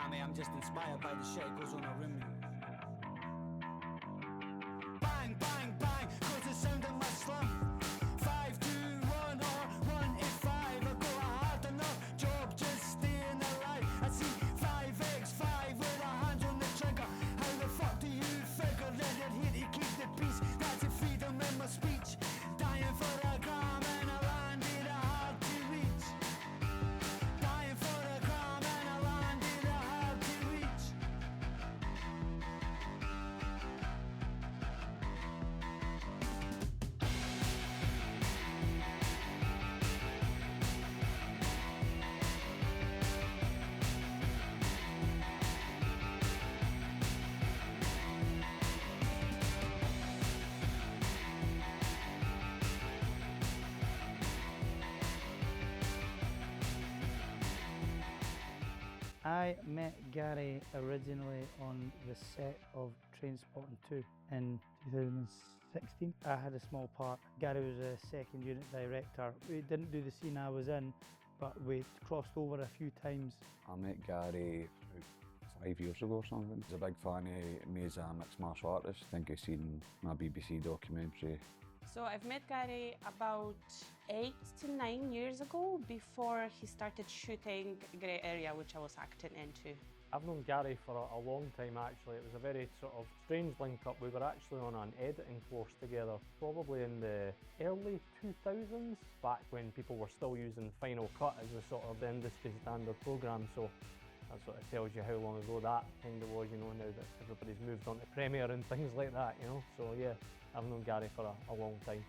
me, I'm just inspired by the shit that goes on around me. Bang, bang, bang, cause the sound of my slum. 5, 2, 1 or 1 to 5. I got a hard enough job just staying alive. I see 5x5 with a hand on the trigger. How the fuck do you figure that you're here to keep the peace? That's the freedom in my speech. Dying for a gram and a land in a hard to reach. Dying for a gram and a land in a hard to reach. I met Gary originally on the set of Trainspotting 2 in 2016. I had a small part. Gary was a second unit director. We didn't do the scene I was in, but we crossed over a few times. I met Gary about 5 years ago or something. He's a big fan of me as a mixed martial artist. I think he's seen my BBC documentary. So I've met Gary about 8 to 9 years ago, before he started shooting Grey Area, which I was acting into. I've known Gary for a long time actually. It was a very sort of strange link up. We were actually on an editing course together, probably in the early 2000s, back when people were still using Final Cut as a sort of industry standard programme. So that sort of tells you how long ago that kind of was, you know, now that everybody's moved on to Premiere and things like that, you know. So yeah, I've known Gary for a long time.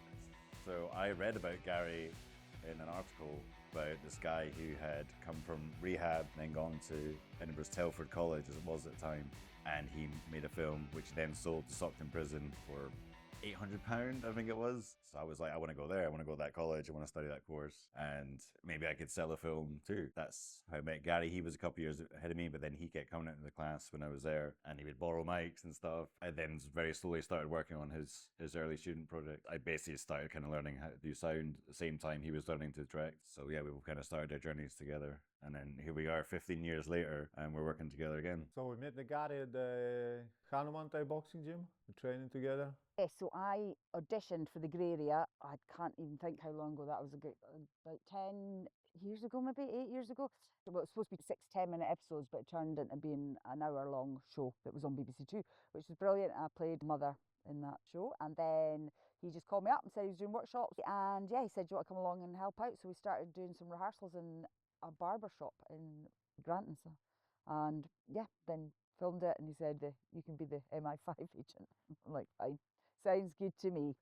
So I read about Gary in an article about this guy who had come from rehab and then gone to Edinburgh's Telford College, as it was at the time, and he made a film which he then sold to Stockton Prison for £800, I think it was. So I was like, I want to go there, I want to go to that college, I want to study that course, and maybe I could sell a film too. That's how I met Gary. He was a couple of years ahead of me, but then he kept coming into the class when I was there, and he would borrow mics and stuff. I then very slowly started working on his early student project. I basically started kind of learning how to do sound at the same time he was learning to direct. So yeah, we kind of started our journeys together. And then here we are 15 years later, and we're working together again. So we met the Gary at the Hanuman Thai boxing gym, we're training together. Yeah, so I auditioned for the Grey Area. I can't even think how long ago that was, about 10 years ago, maybe 8 years ago. Well, it was supposed to be 6 10-minute episodes, but it turned into being an hour-long show that was on BBC Two, which was brilliant. I played Mother in that show, and then he just called me up and said he was doing workshops, and yeah, he said, do you want to come along and help out? So we started doing some rehearsals in a barber shop in Granton, and yeah, then filmed it, and he said, you can be the MI5 agent. I'm like, fine, sounds good to me.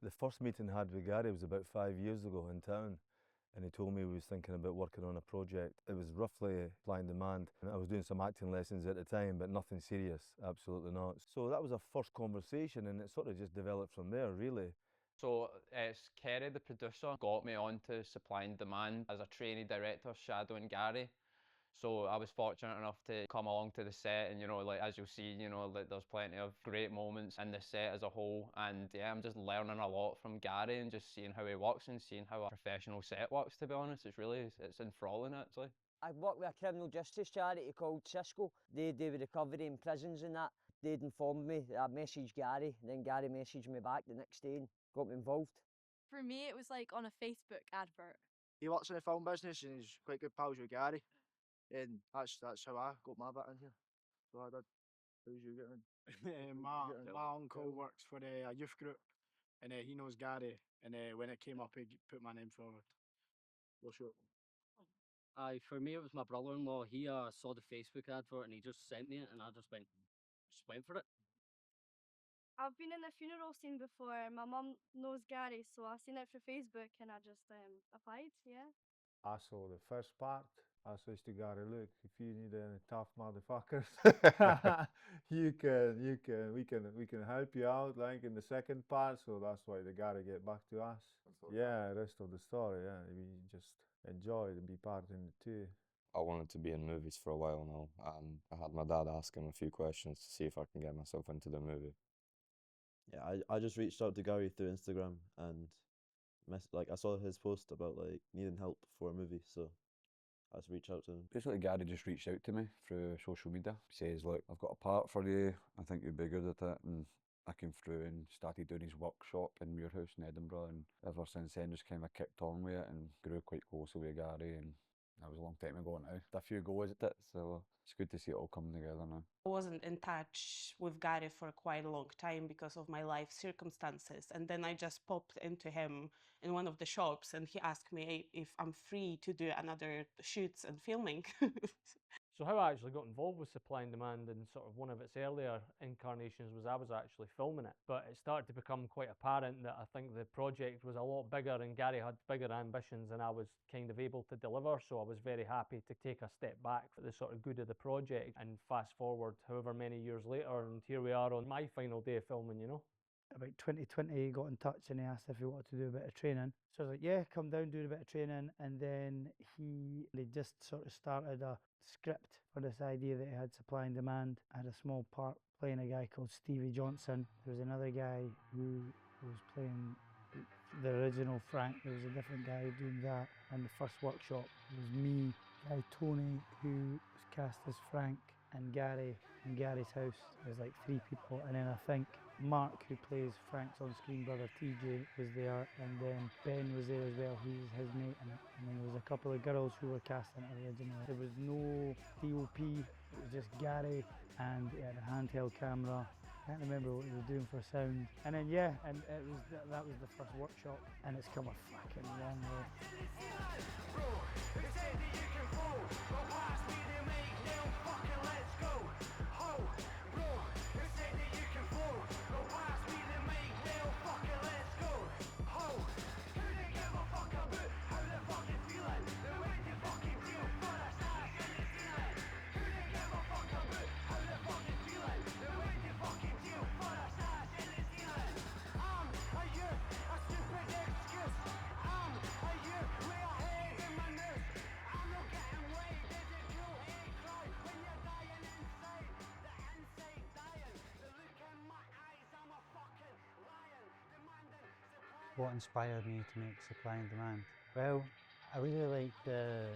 The first meeting I had with Gary was about 5 years ago in town, and he told me he was thinking about working on a project. It was roughly supply and demand, and I was doing some acting lessons at the time, but nothing serious, absolutely not. So that was our first conversation, and it sort of just developed from there, really. So it's Kerry, the producer, got me onto Supply and Demand as a trainee director shadowing Gary. So I was fortunate enough to come along to the set, and you know, like as you'll see, you know, like there's plenty of great moments in the set as a whole, and yeah, I'm just learning a lot from Gary and just seeing how he works and seeing how a professional set works, to be honest. It's enthralling actually. I work with a criminal justice charity called Cisco. They do with recovery in prisons and that. They'd informed me, I messaged Gary, and then Gary messaged me back the next day and got me involved. For me, it was like on a Facebook advert. He works in the film business and he's quite good pals with Gary. And that's how I got my bit in here. So I did. How's you getting? my uncle works for a youth group, and he knows Gary, and when it came up he put my name forward. What's your... For me it was my brother-in-law. He saw the Facebook advert and he just sent me it, and I just went for it. I've been in the funeral scene before. My mum knows Gary, so I seen it through Facebook and I just applied, yeah. I saw the first part. I said to Gary, look, if you need any tough motherfuckers, we can help you out, like in the second part. So that's why the Gary get back to us. Yeah, rest of the story, yeah, we just enjoy to be part in it too. I wanted to be in movies for a while now, and I had my dad ask him a few questions to see if I can get myself into the movie. Yeah, I just reached out to Gary through Instagram, and I saw his post about like needing help for a movie, so I just reach out to him. Basically, Gary just reached out to me through social media. He says, look, I've got a part for you. I think you'd be good at it. And I came through and started doing his workshop in Muirhouse in Edinburgh. And ever since then, just kind of kicked on with it and grew quite closely with Gary. And that was a long time ago now. A few goes at it, so it's good to see it all coming together now. I wasn't in touch with Gary for quite a long time because of my life circumstances. And then I just popped into him in one of the shops and he asked me if I'm free to do another shoots and filming. So how I actually got involved with Supply and Demand in sort of one of its earlier incarnations was I was actually filming it. But it started to become quite apparent that I think the project was a lot bigger and Gary had bigger ambitions than I was kind of able to deliver. So I was very happy to take a step back for the sort of good of the project. And fast forward however many years later, and here we are on my final day of filming, you know. About 2020, he got in touch and he asked if he wanted to do a bit of training. So I was like, yeah, come down, do a bit of training. And then he just sort of started a script for this idea that he had Supply and Demand. I had a small part playing a guy called Stevie Johnson. There was another guy who was playing the original Frank. There was a different guy doing that. And the first workshop was me, guy Tony, who was cast as Frank, and Gary in Gary's house. There was like 3 people. And then I think Mark, who plays Frank's on-screen brother TJ, was there, and then Ben was there as well, who's his mate in it. And then there was a couple of girls who were cast in it originally. There was no DOP, it was just Gary, and he had a handheld camera. I can't remember what he was doing for sound. And then yeah, and it was that was the first workshop, and it's come a fucking long way. What inspired me to make Supply and Demand? Well, I really liked the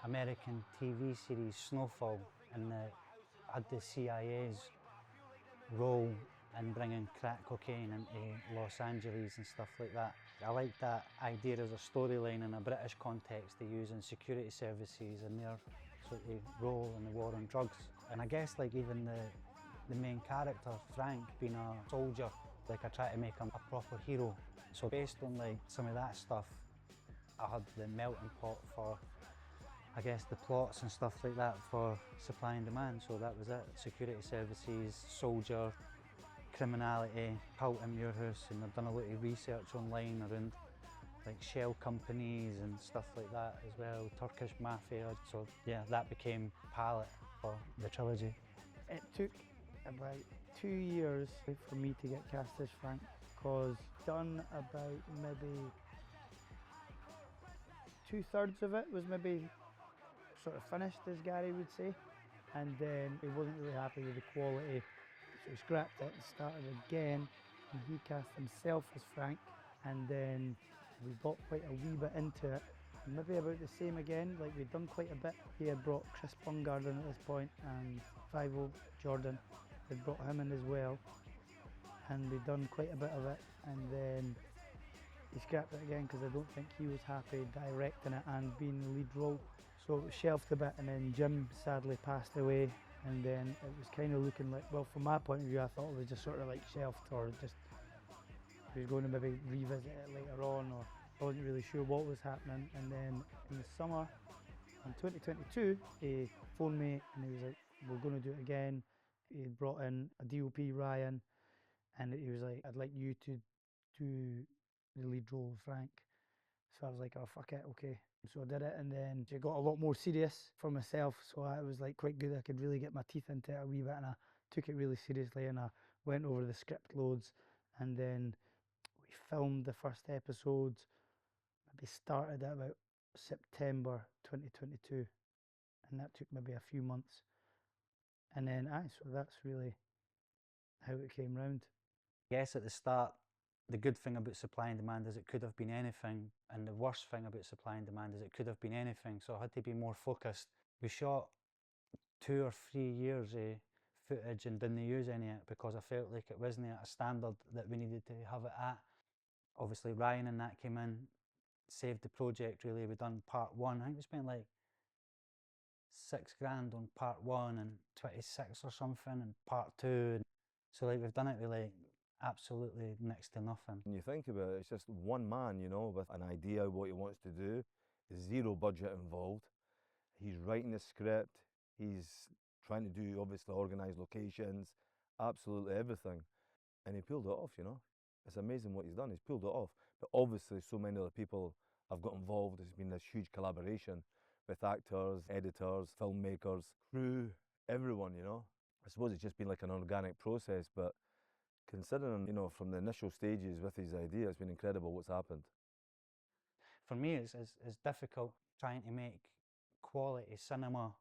American TV series Snowfall, and had the CIA's role in bringing crack cocaine into Los Angeles and stuff like that. I liked that idea as a storyline in a British context to use in security services and their sort of role in the war on drugs. And I guess like even the main character, Frank, being a soldier, like I try to make him a proper hero. So based on like some of that stuff, I had the melting pot for, I guess, the plots and stuff like that for Supply and Demand. So that was it. Security services, soldier, criminality, cult in Muirhouse, and I've done a lot of research online around like shell companies and stuff like that as well, Turkish mafia. So yeah, that became palette for the trilogy. It took about 2 years for me to get cast as Frank, because done about maybe 2/3 of it was maybe sort of finished, as Gary would say, and then he wasn't really happy with the quality, so he scrapped it and started again, and he cast himself as Frank, and then we got quite a wee bit into it, maybe about the same again, like we'd done quite a bit. He had brought Chris Bungard in at this point, and 5-0 Jordan had brought him in as well, and we'd done quite a bit of it, and then he scrapped it again because I don't think he was happy directing it and being the lead role. So it was shelved a bit, and then Jim sadly passed away, and then it was kind of looking like, well, from my point of view, I thought it was just sort of like shelved, or just he was going to maybe revisit it later on, or I wasn't really sure what was happening. And then in the summer in 2022, he phoned me and he was like, we're going to do it again. He had brought in a DOP, Ryan, and he was like, I'd like you to do the lead role of Frank. So I was like, oh, fuck it, okay. So I did it, and then it got a lot more serious for myself, so I was like quite good. I could really get my teeth into it a wee bit, and I took it really seriously, and I went over the script loads, and then we filmed the first episodes, maybe started at about September 2022, and that took maybe a few months. And then, so that's really how it came round. I guess at the start, The good thing about supply and demand is it could have been anything, and the worst thing about supply and demand is it could have been anything, so I had to be more focused. We shot 2 or 3 years of footage and didn't use any of it because I felt like it wasn't at a standard that we needed to have it at. Obviously Ryan and that came in, saved the project really. We done part 1. I think we spent like £6,000 on part 1 and 26 or something and part 2. So like we've done it with like absolutely next to nothing. When you think about it, it's just one man, you know, with an idea of what he wants to do. Zero budget involved. He's writing the script. He's trying to do, obviously, organised locations, absolutely everything. And he pulled it off, you know. It's amazing what he's done. He's pulled it off. But obviously, so many other people have got involved. It's been this huge collaboration with actors, editors, filmmakers, crew, everyone, you know. I suppose it's just been like an organic process, but considering, you know, from the initial stages with his idea, it's been incredible what's happened. For me, it's difficult trying to make quality cinema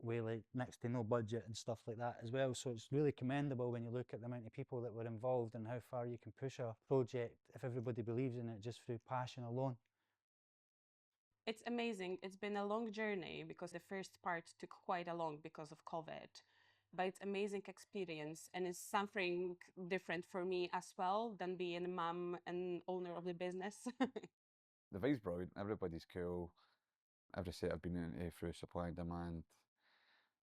with like next to no budget and stuff like that as well. So it's really commendable when you look at the amount of people that were involved and how far you can push a project if everybody believes in it just through passion alone. It's amazing. It's been a long journey because the first part took quite a long because of COVID. But it's amazing experience and it's something different for me as well than being a mum and owner of the business. The vibe's brilliant. Everybody's cool. Every set I've been into through supply and demand,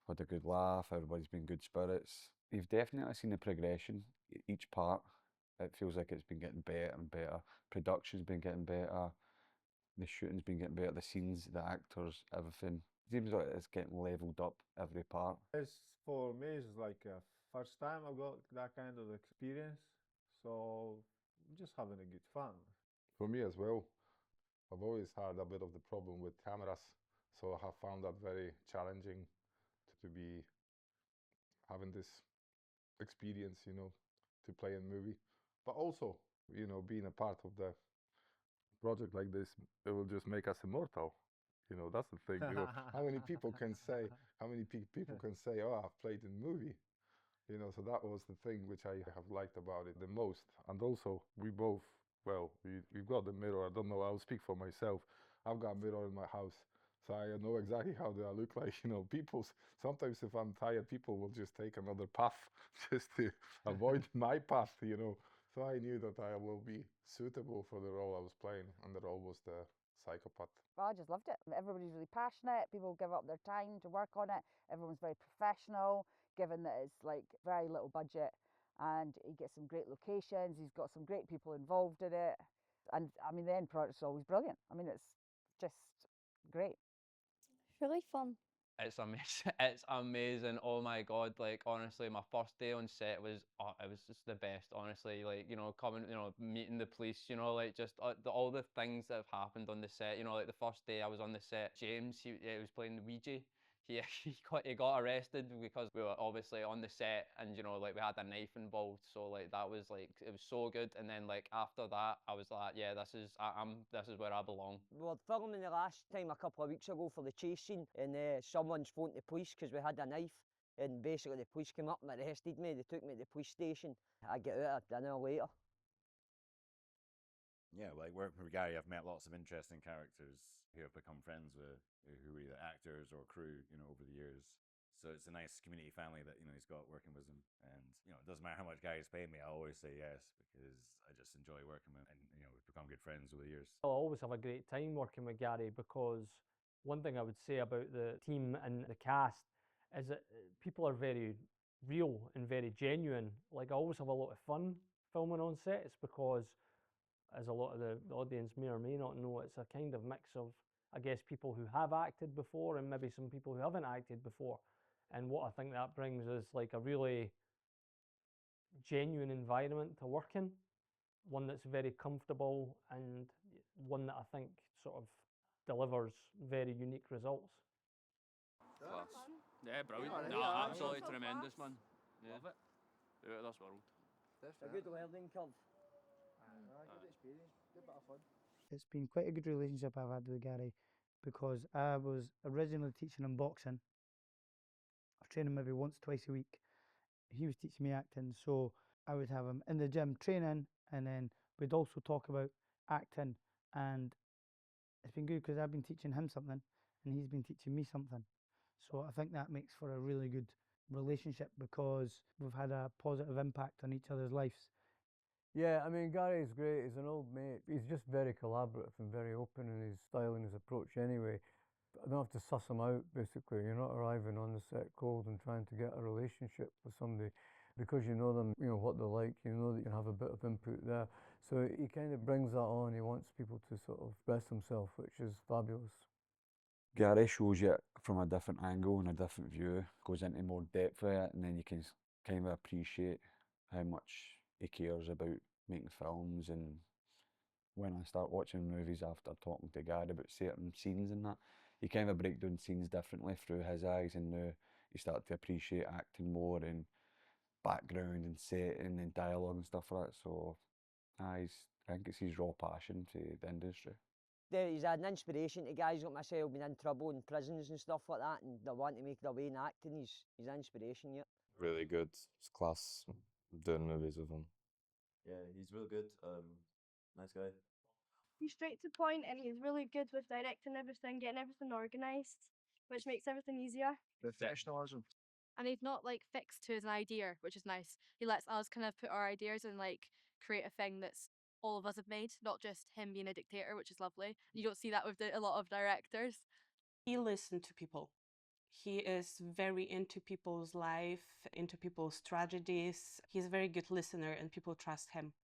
had a good laugh. Everybody's been good spirits. You've definitely seen the progression. Each part, it feels like it's been getting better and better. Production's been getting better. The shooting's been getting better. The scenes, the actors, everything. It seems like it's getting levelled up every part. For me, it's like first time I got that kind of experience, so I'm just having a good fun. For me as well, I've always had a bit of the problem with cameras, so I have found that very challenging to be having this experience, you know, to play in movie. But also, you know, being a part of the project like this, it will just make us immortal. You know, that's the thing. You know, how many people can say, oh, I've played in movie. You know, so that was the thing which I have liked about it the most. And also, we both, well, we've got the mirror. I don't know, I'll speak for myself. I've got a mirror in my house, so I know exactly how do I look like. You know, sometimes if I'm tired, people will just take another path just to avoid my path, you know. So I knew that I will be suitable for the role I was playing, and the role was the psychopath. I just loved it. Everybody's really passionate. People give up their time to work on it. Everyone's very professional, given that it's like very little budget, and he gets some great locations. He's got some great people involved in it, and I mean the end product's always brilliant. I mean it's just great. Really fun. It's amazing. It's amazing. Oh my God. Like, honestly, my first day on set was, it was just the best, honestly. Like, you know, coming, you know, meeting the police, you know, like just all the things that have happened on the set. You know, like the first day I was on the set, James, he was playing the Ouija. He got arrested because we were obviously on the set and, you know, like we had a knife involved. So like that was like, it was so good. And then like after that, I was like, yeah, this is where I belong. We were filming the last time a couple of weeks ago for the chase scene, and someone's phoned the police because we had a knife, and basically the police came up and arrested me. They took me to the police station. I get out an hour later. Yeah, like working with Gary, I've met lots of interesting characters who I've become friends with, who were either actors or crew, you know, over the years. So it's a nice community family that, you know, he's got working with him. And, you know, it doesn't matter how much Gary's paying me, I always say yes because I just enjoy working with him. And, you know, we've become good friends over the years. I'll always have a great time working with Gary because one thing I would say about the team and the cast is that people are very real and very genuine. Like I always have a lot of fun filming on sets because, as a lot of the audience may or may not know, it's a kind of mix of, I guess, people who have acted before and maybe some people who haven't acted before. And what I think that brings is like a really genuine environment to work in, one that's very comfortable and one that I think sort of delivers very unique results. Class. Yeah, brilliant. Oh, No, yeah, absolutely yeah. tremendous, man. Yeah. Love it. Out of this world. It's a good learning curve. Good experience, good bit of fun. It's been quite a good relationship I've had with Gary because I was originally teaching him boxing. I was training maybe once, twice a week. He was teaching me acting, so I would have him in the gym training And then we'd also talk about acting, and it's been good because I've been teaching him something and he's been teaching me something. So I think that makes for a really good relationship because we've had a positive impact on each other's lives. Yeah, I mean, Gary's great. He's an old mate. He's just very collaborative and very open in his style and his approach anyway. I don't have to suss him out, basically. You're not arriving on the set cold and trying to get a relationship with somebody because you know them, you know what they're like, you know that you can have a bit of input there. So he kind of brings that on. He wants people to sort of express themselves, which is fabulous. Gary shows you it from a different angle and a different view, goes into more depth of it, and then you can kind of appreciate how much he cares about making films. And when I start watching movies after talking to Gary about certain scenes and that, you kind of break down scenes differently through his eyes, and now you start to appreciate acting more and background and setting and dialogue and stuff like that. So I think it's his raw passion for the industry. He's an inspiration to guys like myself, been in trouble in prisons and stuff like that, and they want to make their way in acting. He's an inspiration, yeah. Really good. It's class doing movies with him. Yeah, he's real good. Nice guy. He's straight to the point and he's really good with directing everything, getting everything organised, which makes everything easier. Professionalism. And he's not like fixed to his idea, which is nice. He lets us kind of put our ideas and like create a thing that's all of us have made, not just him being a dictator, which is lovely. You don't see that with a lot of directors. He listens to people. He is very into people's life, into people's tragedies. He's a very good listener and people trust him.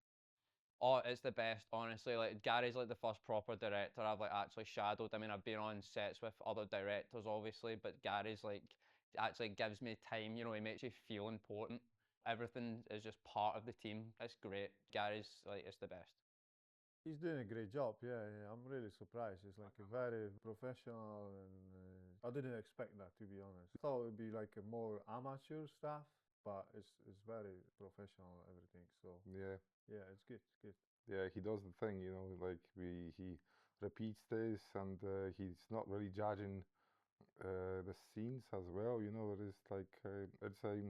Oh, it's the best, honestly. Like Gary's like the first proper director I've like actually shadowed. I mean, I've been on sets with other directors, obviously, but Gary's like actually gives me time. You know, he makes you feel important. Everything is just part of the team. It's great. Gary's like, it's the best. He's doing a great job, yeah. I'm really surprised. He's like a very professional, and I didn't expect that, to be honest. I thought it would be like a more amateur stuff, but it's very professional, everything. So Yeah. yeah, it's good. It's good. Yeah, he does the thing, you know, like he repeats this, and he's not really judging the scenes as well. You know, it is like it's a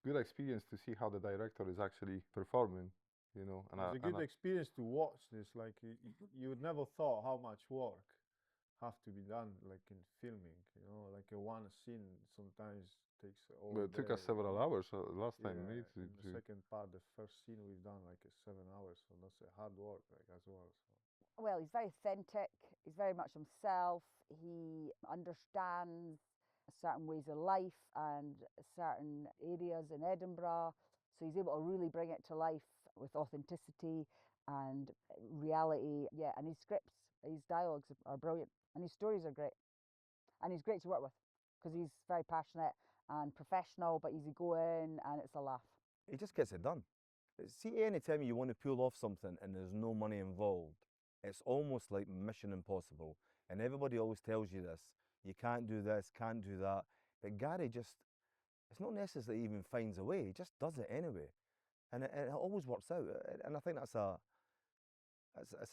good experience to see how the director is actually performing. You know, and It's a good experience to watch this. Like you would never thought how much work have to be done, like in filming. You know, like a one scene sometimes takes all But it took us day. several hours last time, Yeah, mate. in the second part, the first scene we've done like 7 hours, so that's a hard work, like as well. So. Well, he's very authentic. He's very much himself. He understands certain ways of life and certain areas in Edinburgh. So he's able to really bring it to life with authenticity and reality. Yeah, and his scripts, his dialogues are brilliant, and his stories are great. And he's great to work with because he's very passionate and professional, but easygoing, and it's a laugh. He just gets it done. See, any time you want to pull off something and there's no money involved, it's almost like Mission Impossible. And everybody always tells you this. You can't do this, can't do that. But Gary just, it's not necessarily even finds a way. He just does it anyway. And it always works out. And I think it's a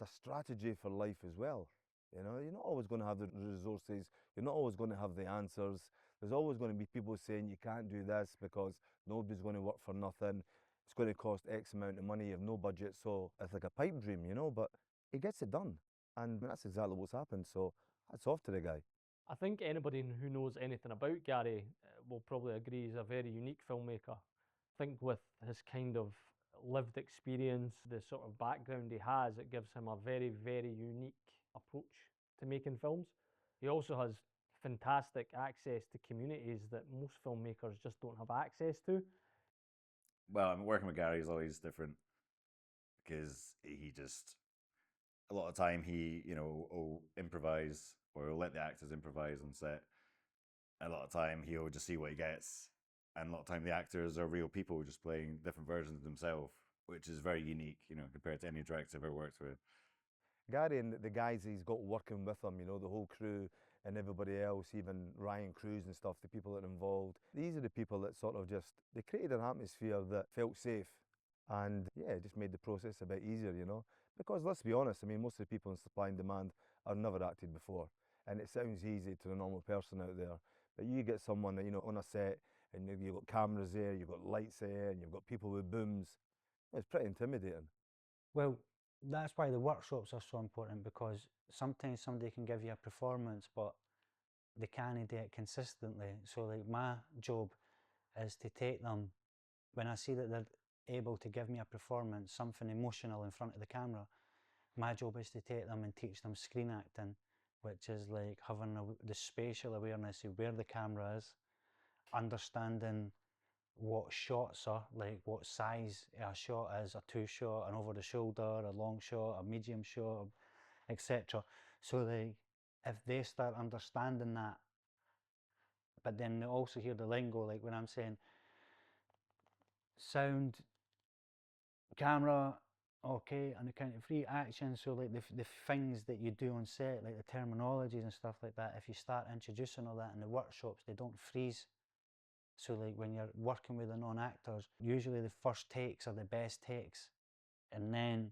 strategy for life as well. You know, you're not always going to have the resources. You're not always going to have the answers. There's always going to be people saying you can't do this because nobody's going to work for nothing. It's going to cost X amount of money. You have no budget. So it's like a pipe dream, you know, but he gets it done. And that's exactly what's happened. So hats off to the guy. I think anybody who knows anything about Gary will probably agree he's a very unique filmmaker. I think with his kind of lived experience, the sort of background he has, it gives him a very, very unique approach to making films. He also has fantastic access to communities that most filmmakers just don't have access to. Well, I mean, working with Gary is always different because he just, a lot of time he, you know, will improvise or he'll let the actors improvise on set. And a lot of time he'll just see what he gets. And a lot of time the actors are real people just playing different versions of themselves, which is very unique, you know, compared to any director I've ever worked with. Gary and the guys he's got working with him, you know, the whole crew and everybody else, even Ryan Cruz and stuff, the people that are involved. These are the people that sort of just, they created an atmosphere that felt safe. And yeah, it just made the process a bit easier, you know. Because let's be honest, I mean, most of the people in supply and demand have never acted before. And it sounds easy to the normal person out there. But you get someone that, you know, on a set and you've got cameras there, you've got lights there, and you've got people with booms. It's pretty intimidating. Well, that's why the workshops are so important, because sometimes somebody can give you a performance, but they can't do it consistently. So like my job is to take them, when I see that they're able to give me a performance, something emotional in front of the camera, my job is to take them and teach them screen acting, which is like having the spatial awareness of where the camera is, understanding what shots are, like what size a shot is, a two shot, an over the shoulder, a long shot, a medium shot, etc. So like if they start understanding that, but then they also hear the lingo, like when I'm saying sound, camera, okay, and the count of three, action. So like the things that you do on set, like the terminologies and stuff like that, if you start introducing all that in the workshops, they don't freeze. So like when you're working with the non-actors, usually the first takes are the best takes, and then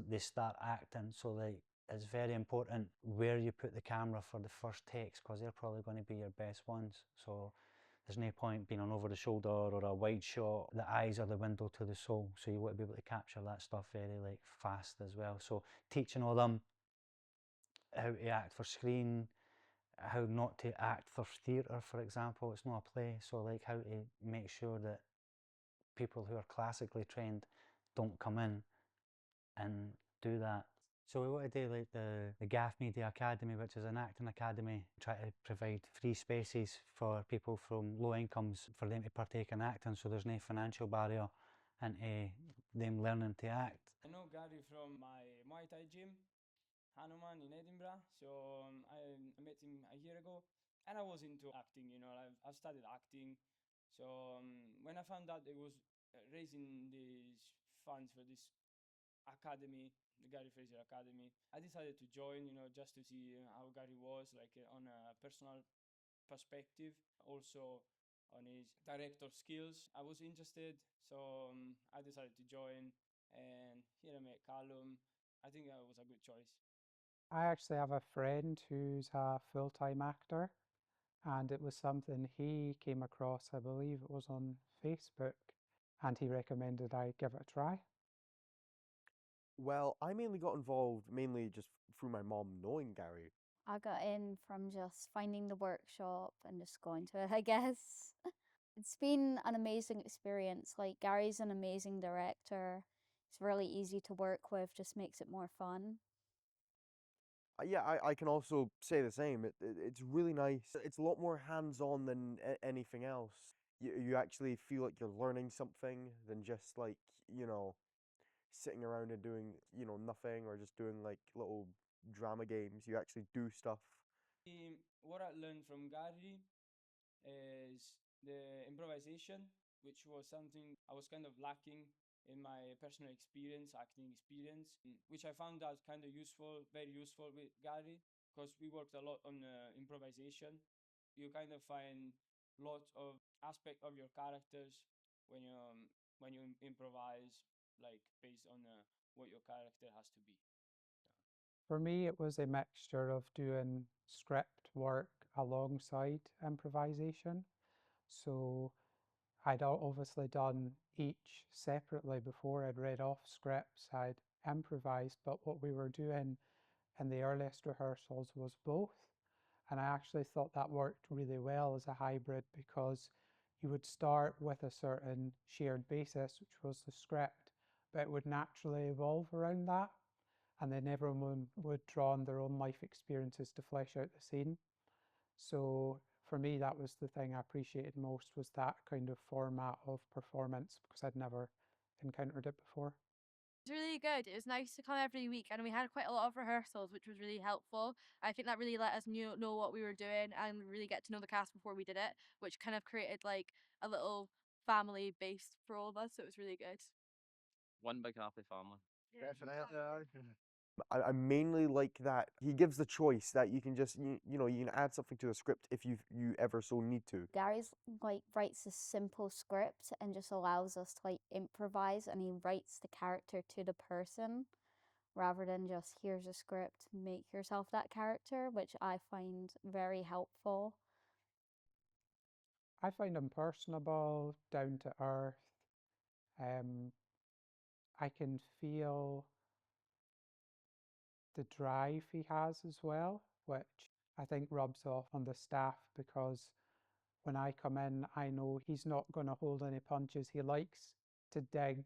they start acting. So like it's very important where you put the camera for the first takes, because they're probably going to be your best ones. So there's no point being on over the shoulder or a wide shot. The eyes are the window to the soul, so you want to be able to capture that stuff very like fast as well. So teaching all them how to act for screen, how not to act for theatre, for example. It's not a play, so like how to make sure that people who are classically trained don't come in and do that. So we want to do like the Gaff Media Academy, which is an acting academy, try to provide free spaces for people from low incomes for them to partake in acting, so there's no financial barrier into them learning to act. I know Gary from my Muay Thai gym, Hanuman in Edinburgh. So I met him a year ago, and I was into acting. You know, I've studied acting. So when I found out it was raising these funds for this academy, the Garry Fraser Academy, I decided to join. You know, just to see how Gary was, like on a personal perspective, also on his director skills. I was interested, so I decided to join, and here I met Callum. I think that was a good choice. I actually have a friend who's a full-time actor, and it was something he came across, I believe it was on Facebook, and he recommended I give it a try. Well, I mainly got involved just through my mom knowing Gary. I got in from just finding the workshop and just going to it, I guess. It's been an amazing experience. Like, Gary's an amazing director. It's really easy to work with, just makes it more fun. Yeah, I can also say the same. It's really nice. It's a lot more hands-on than anything else. You actually feel like you're learning something than just like, sitting around and doing, nothing, or just doing like little drama games. You actually do stuff. What I learned from Gary is the improvisation, which was something I was kind of lacking in my personal experience, acting experience, which I found out kind of useful, very useful with Gary, because we worked a lot on improvisation. You kind of find lots of aspect of your characters when you improvise, like based on what your character has to be. For me, it was a mixture of doing script work alongside improvisation. So I'd obviously done each separately before. I'd read off scripts, I'd improvised, but what we were doing in the earliest rehearsals was both. And I actually thought that worked really well as a hybrid, because you would start with a certain shared basis, which was the script, but it would naturally evolve around that. And then everyone would draw on their own life experiences to flesh out the scene. So for me, that was the thing I appreciated most, was that kind of format of performance, because I'd never encountered it before. It was really good. It was nice to come every week, and we had quite a lot of rehearsals, which was really helpful. I think that really let us know what we were doing and really get to know the cast before we did it, which kind of created like a little family base for all of us. So it was really good. One big happy family. Definitely. I mainly like that he gives the choice that you can just you can add something to the script if you ever so need to. Gary's like writes a simple script and just allows us to like improvise, and he writes the character to the person rather than just here's a script, make yourself that character, which I find very helpful. I find him personable, down to earth. I can feel the drive he has as well, which I think rubs off on the staff, because when I come in, I know he's not going to hold any punches. He likes to dig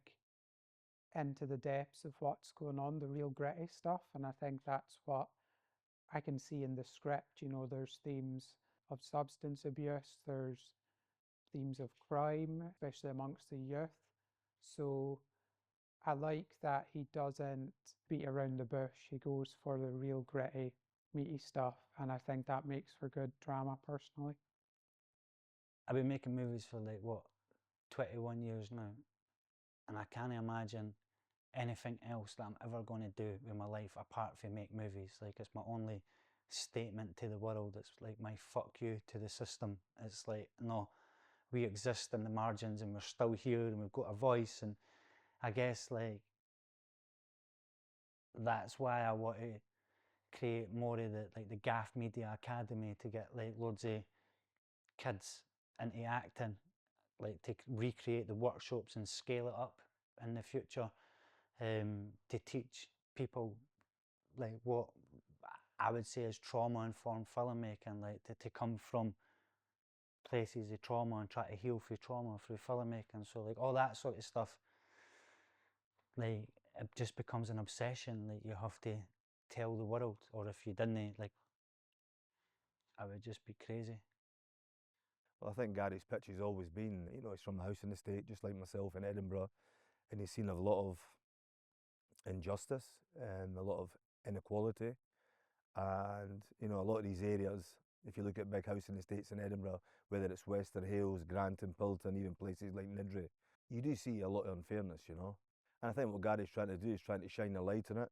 into the depths of what's going on, the real gritty stuff, and I think that's what I can see in the script. You know, there's themes of substance abuse, there's themes of crime, especially amongst the youth. So I like that he doesn't beat around the bush. He goes for the real gritty, meaty stuff, and I think that makes for good drama personally. I've been making movies for like, what, 21 years now, and I can't imagine anything else that I'm ever going to do with my life apart from make movies. Like, it's my only statement to the world. It's like my fuck you to the system. It's like, no, we exist in the margins and we're still here and we've got a voice. And I guess like that's why I want to create more of the like the Gaff Media Academy, to get like loads of kids into acting, like to recreate the workshops and scale it up in the future, to teach people like what I would say is trauma-informed filmmaking, like to come from places of trauma and try to heal through trauma through filmmaking. So like all that sort of stuff, like it just becomes an obsession. Like you have to tell the world, or if you didn't, like I would just be crazy. Well, I think Gary's pitch has always been, you know, he's from the housing estate, just like myself in Edinburgh, and he's seen a lot of injustice and a lot of inequality. And, you know, a lot of these areas, if you look at big housing estates in Edinburgh, whether it's Western Hales, Granton, Pilton, even places like Niddrie, you do see a lot of unfairness, you know. And I think what Gary's trying to do is trying to shine a light on it.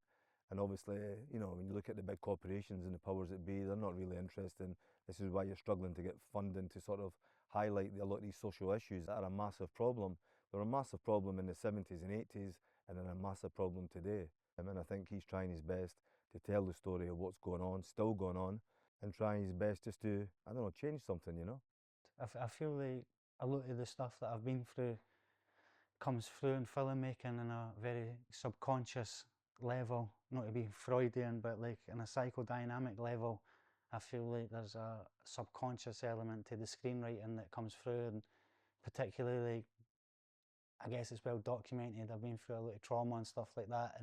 And obviously, you know, when you look at the big corporations and the powers that be, they're not really interested. This is why you're struggling to get funding to sort of highlight a lot of these social issues that are a massive problem. They're a massive problem in the 70s and 80s, and they're a massive problem today. And I think he's trying his best to tell the story of what's going on, still going on, and trying his best just to, I don't know, change something, you know? I feel like a lot of the stuff that I've been through comes through in filmmaking in a very subconscious level, not to be Freudian, but like in a psychodynamic level. I feel like there's a subconscious element to the screenwriting that comes through, and particularly, I guess it's well documented, I've been through a lot of trauma and stuff like that,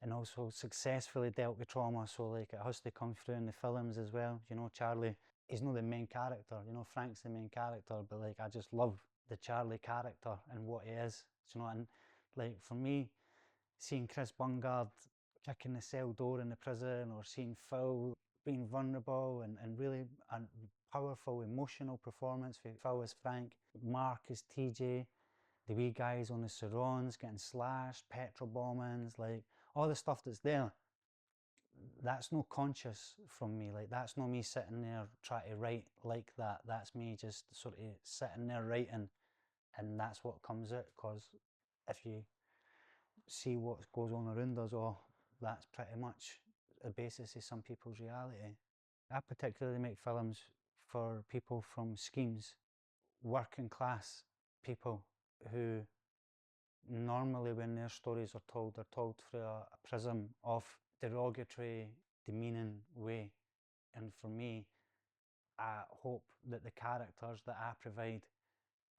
and also successfully dealt with trauma, so like it has to come through in the films as well. You know, Charlie, he's not the main character, you know, Frank's the main character, but like I just love the Charlie character and what he is, you know. And like for me, seeing Chris Bungard kicking the cell door in the prison, or seeing Phil being vulnerable and really a powerful emotional performance for Phil as Frank, Mark as TJ, the wee guys on the surrounds getting slashed, petrol bombings, like all the stuff that's there, that's no conscious from me. Like that's not me sitting there trying to write like that. That's me just sort of sitting there writing, and that's what comes out. Because if you see what goes on around us all, that's pretty much the basis of some people's reality. I particularly make films for people from schemes, working class people who normally when their stories are told, they're told through a prism of derogatory, demeaning way. And for me, I hope that the characters that I provide,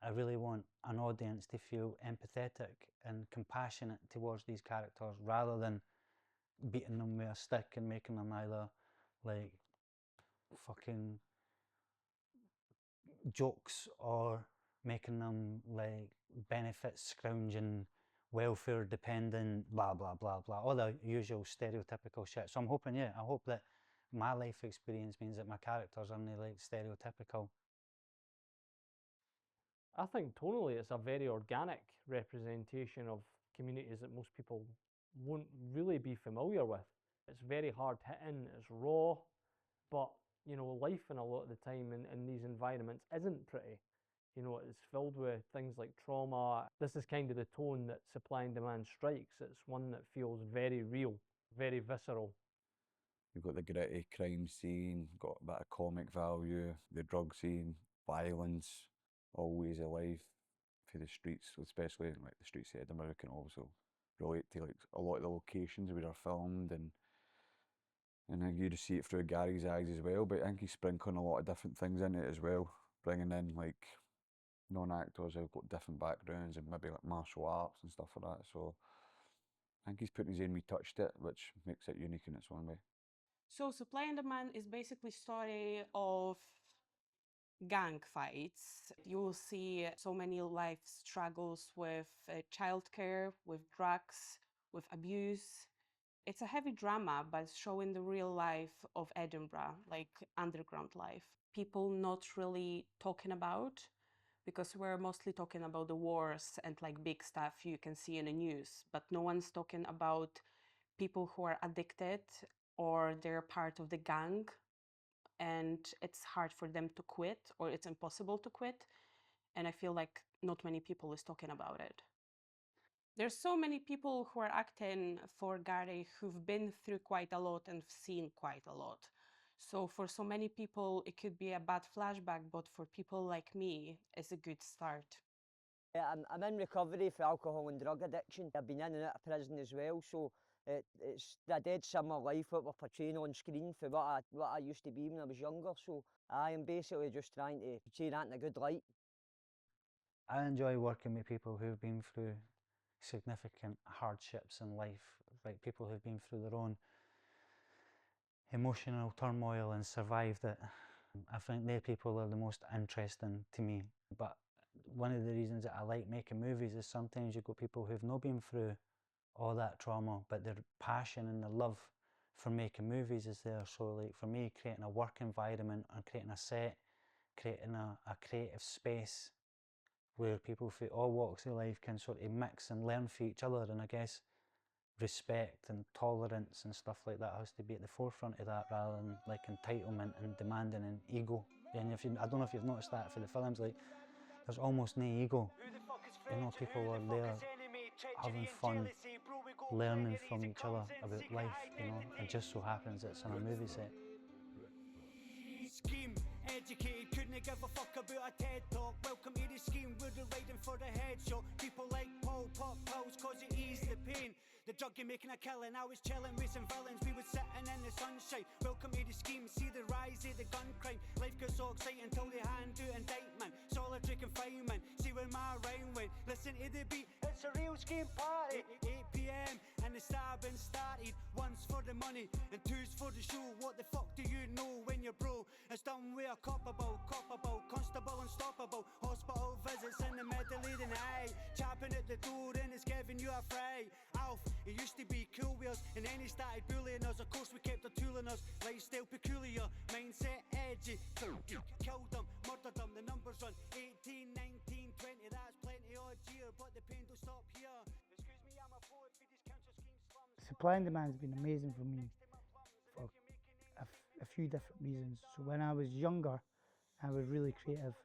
I really want an audience to feel empathetic and compassionate towards these characters, rather than beating them with a stick and making them either like fucking jokes, or making them like benefit scrounging, welfare dependent, blah blah blah blah, all the usual stereotypical shit. So I'm hoping, yeah, I hope that my life experience means that my characters aren't like stereotypical. I think tonally it's a very organic representation of communities that most people won't really be familiar with. It's very hard hitting, it's raw, but you know, life in a lot of the time in these environments isn't pretty. You know, it's filled with things like trauma. This is kind of the tone that Supply and Demand strikes. It's one that feels very real, very visceral. You've got the gritty crime scene, got a bit of comic value, the drug scene, violence, always alive for the streets, especially like the streets of Edinburgh can also relate to like a lot of the locations where they're filmed, and then you just see it through Gary's eyes as well. But I think he's sprinkling a lot of different things in it as well, bringing in like non-actors who've got different backgrounds and maybe like martial arts and stuff like that. So I think he's putting his own wee touch to it, which makes it unique in its own way. So Supply and Demand is basically story of gang fights. You will see so many life struggles with childcare, with drugs, with abuse. It's a heavy drama, but showing the real life of Edinburgh, like underground life. People not really talking about, because we're mostly talking about the wars and like big stuff you can see in the news, but no one's talking about people who are addicted or they're part of the gang and it's hard for them to quit or it's impossible to quit. And I feel like not many people is talking about it. There's so many people who are acting for Gary who've been through quite a lot and seen quite a lot. So for so many people, it could be a bad flashback, but for people like me, it's a good start. Yeah, I'm in recovery for alcohol and drug addiction. I've been in and out of prison as well, so it's a dead similar life what we're portraying on screen for what I used to be when I was younger. So I am basically just trying to portray that in a good light. I enjoy working with people who've been through significant hardships in life, like people who've been through their own emotional turmoil and survived it. I think they people are the most interesting to me. But one of the reasons that I like making movies is sometimes you've got people who've not been through all that trauma, but their passion and their love for making movies is there. So like for me, creating a work environment and creating a set, creating a creative space where people from all walks of life can sort of mix and learn from each other, and I guess respect and tolerance and stuff like that has to be at the forefront of that rather than like entitlement and demanding and ego. And I don't know if you've noticed that for the films, like there's almost no ego. You know, people are there having fun, learning from each other about life, you know, and just so happens it's on a movie set. Scheme, educated, couldn't give a fuck about a TED talk. Welcome to the scheme, we're the riding for the headshot. People like Paul pop pills cause it ease the pain. The druggie making a killing, I was chilling with some villains, we was sitting in the sunshine. Welcome to the scheme, see the rise of the gun crime. Life gets so exciting until they hand out indictment. Solitary confinement, see where my rhyme went. Listen to the beat, it's a real scheme party. 8 PM and the stabbing started. One's for the money and two's for the show. What the fuck do you know when you're bro? It's done with a copperable, constable unstoppable. Hospital visits in the middle of the night. Chapping at the door and it's giving you a fright. Alf, it used to be cool with us and then he started bullying us. Of course we kept our tooling us. Lifestyle peculiar, mindset edgy. Killed them, murdered them, the numbers run 18, 19, 20, that's plenty odd year. But the pain don't stop here. Excuse me, I'm a poet for these council scheme slums. Supply and Demand has been amazing for me for a few different reasons. So when I was younger, I was really creative.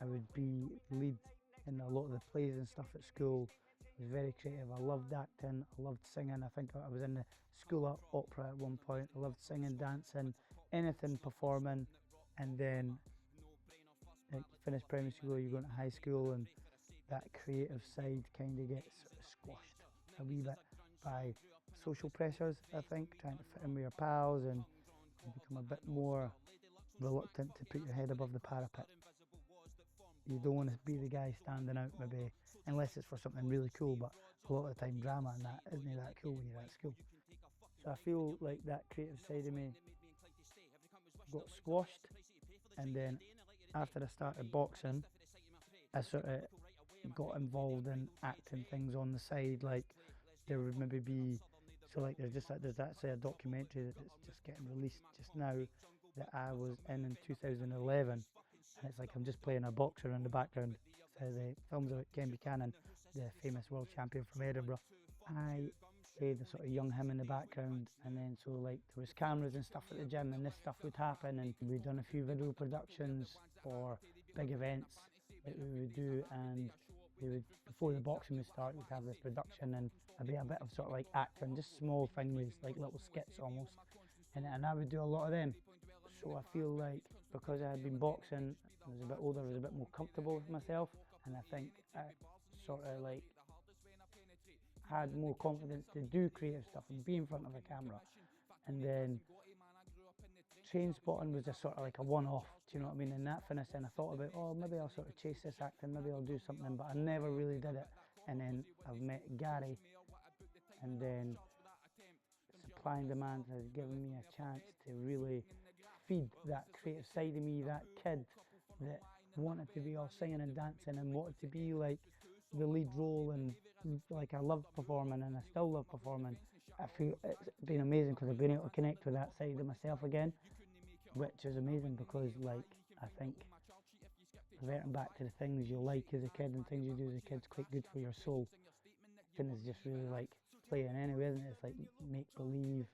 I would be lead in a lot of the plays and stuff at school. I was very creative. I loved acting, I loved singing. I think I was in the school opera at one point. I loved singing, dancing, anything performing. And then like, you finish primary school, you go into high school, and that creative side kind of gets sort of squashed a wee bit by social pressures, I think, trying to fit in with your pals, and you become a bit more reluctant to put your head above the parapet. You don't want to be the guy standing out, maybe, unless it's for something really cool, but a lot of the time drama and that isn't that cool when you're at school. So I feel like that creative side of me got squashed, and then after I started boxing, I sort of got involved in acting things on the side. Like there would maybe be, so like there's actually a documentary that's just getting released just now that I was in 2011, and it's like I'm just playing a boxer in the background. So the film's about Ken Buchanan, the famous world champion from Edinburgh. I played the sort of young him in the background, and then so like there was cameras and stuff at the gym, and this stuff would happen, and we'd done a few video productions for big events that we would do, and we would, before the boxing would start, we'd have the production, and I'd be a bit of sort of like acting, just small things, like little skits almost, and I would do a lot of them. So I feel like because I had been boxing, I was a bit older, I was a bit more comfortable with myself, and I think I sort of like had more confidence to do creative stuff and be in front of a camera. And then Trainspotting was just sort of like a one-off, do you know what I mean? And that finished, and I thought about, oh, maybe I'll sort of chase this acting, maybe I'll do something, but I never really did it. And then I've met Gary, and then Supply and Demand has given me a chance to really feed that creative side of me, that kid that wanted to be all singing and dancing and wanted to be like the lead role, and like I love performing and I still love performing. I feel it's been amazing because I've been able to connect with that side of myself again, which is amazing because like I think reverting back to the things you like as a kid and things you do as a kid's quite good for your soul. And it's just really like playing anyway, isn't it? It's like make believe,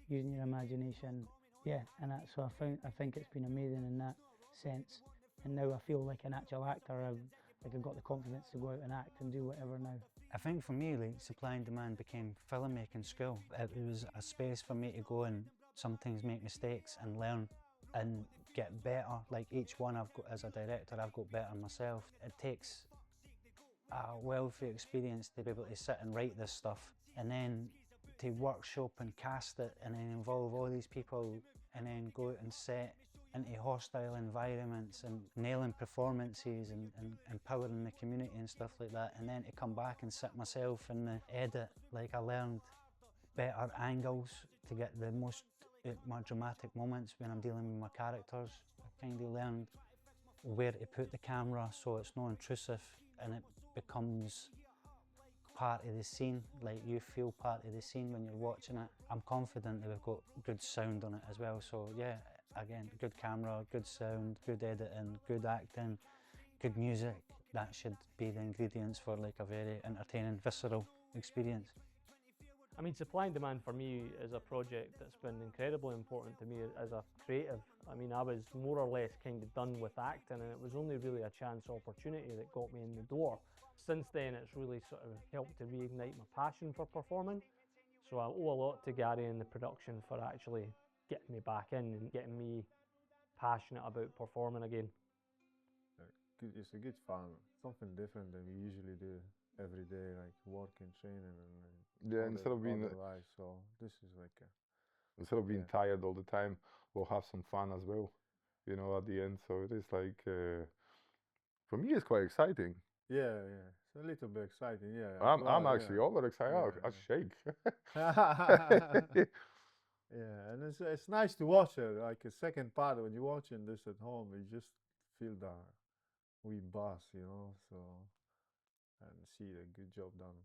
using your imagination. Yeah, and that's so I think it's been amazing in that sense. And now I feel like an actual actor. I've got the confidence to go out and act and do whatever now. I think for me, like, Supply and Demand became filmmaking school. It was a space for me to go and sometimes make mistakes and learn and get better. Like each one I've got as a director, I've got better myself. It takes a wealthy experience to be able to sit and write this stuff and then to workshop and cast it and then involve all these people and then go out and set into hostile environments and nailing performances and empowering the community and stuff like that, and then to come back and sit myself in the edit. Like I learned better angles to get the most more dramatic moments when I'm dealing with my characters. I kind of learned where to put the camera so it's not intrusive and it becomes part of the scene, like you feel part of the scene when you're watching it. I'm confident that we've got good sound on it as well, so yeah, again, good camera, good sound, good editing, good acting, good music. That should be the ingredients for like a very entertaining, visceral experience. I mean, Supply and Demand for me is a project that's been incredibly important to me as a creative. I mean, I was more or less kind of done with acting, and it was only really a chance opportunity that got me in the door. Since then, it's really sort of helped to reignite my passion for performing. So I owe a lot to Gary and the production for actually getting me back in and getting me passionate about performing again. It's a good fun, something different than we usually do every day, like working, training, and yeah, instead of being life. So this is like instead of being tired all the time, we'll have some fun as well, you know, at the end. So it is like for me, it's quite exciting. Yeah, it's a little bit exciting. Yeah, I'm actually over excited. I shake. Yeah, and it's nice to watch it. Like a second part when you're watching this at home, you just feel the wee buzz, you know. So and see the good job done.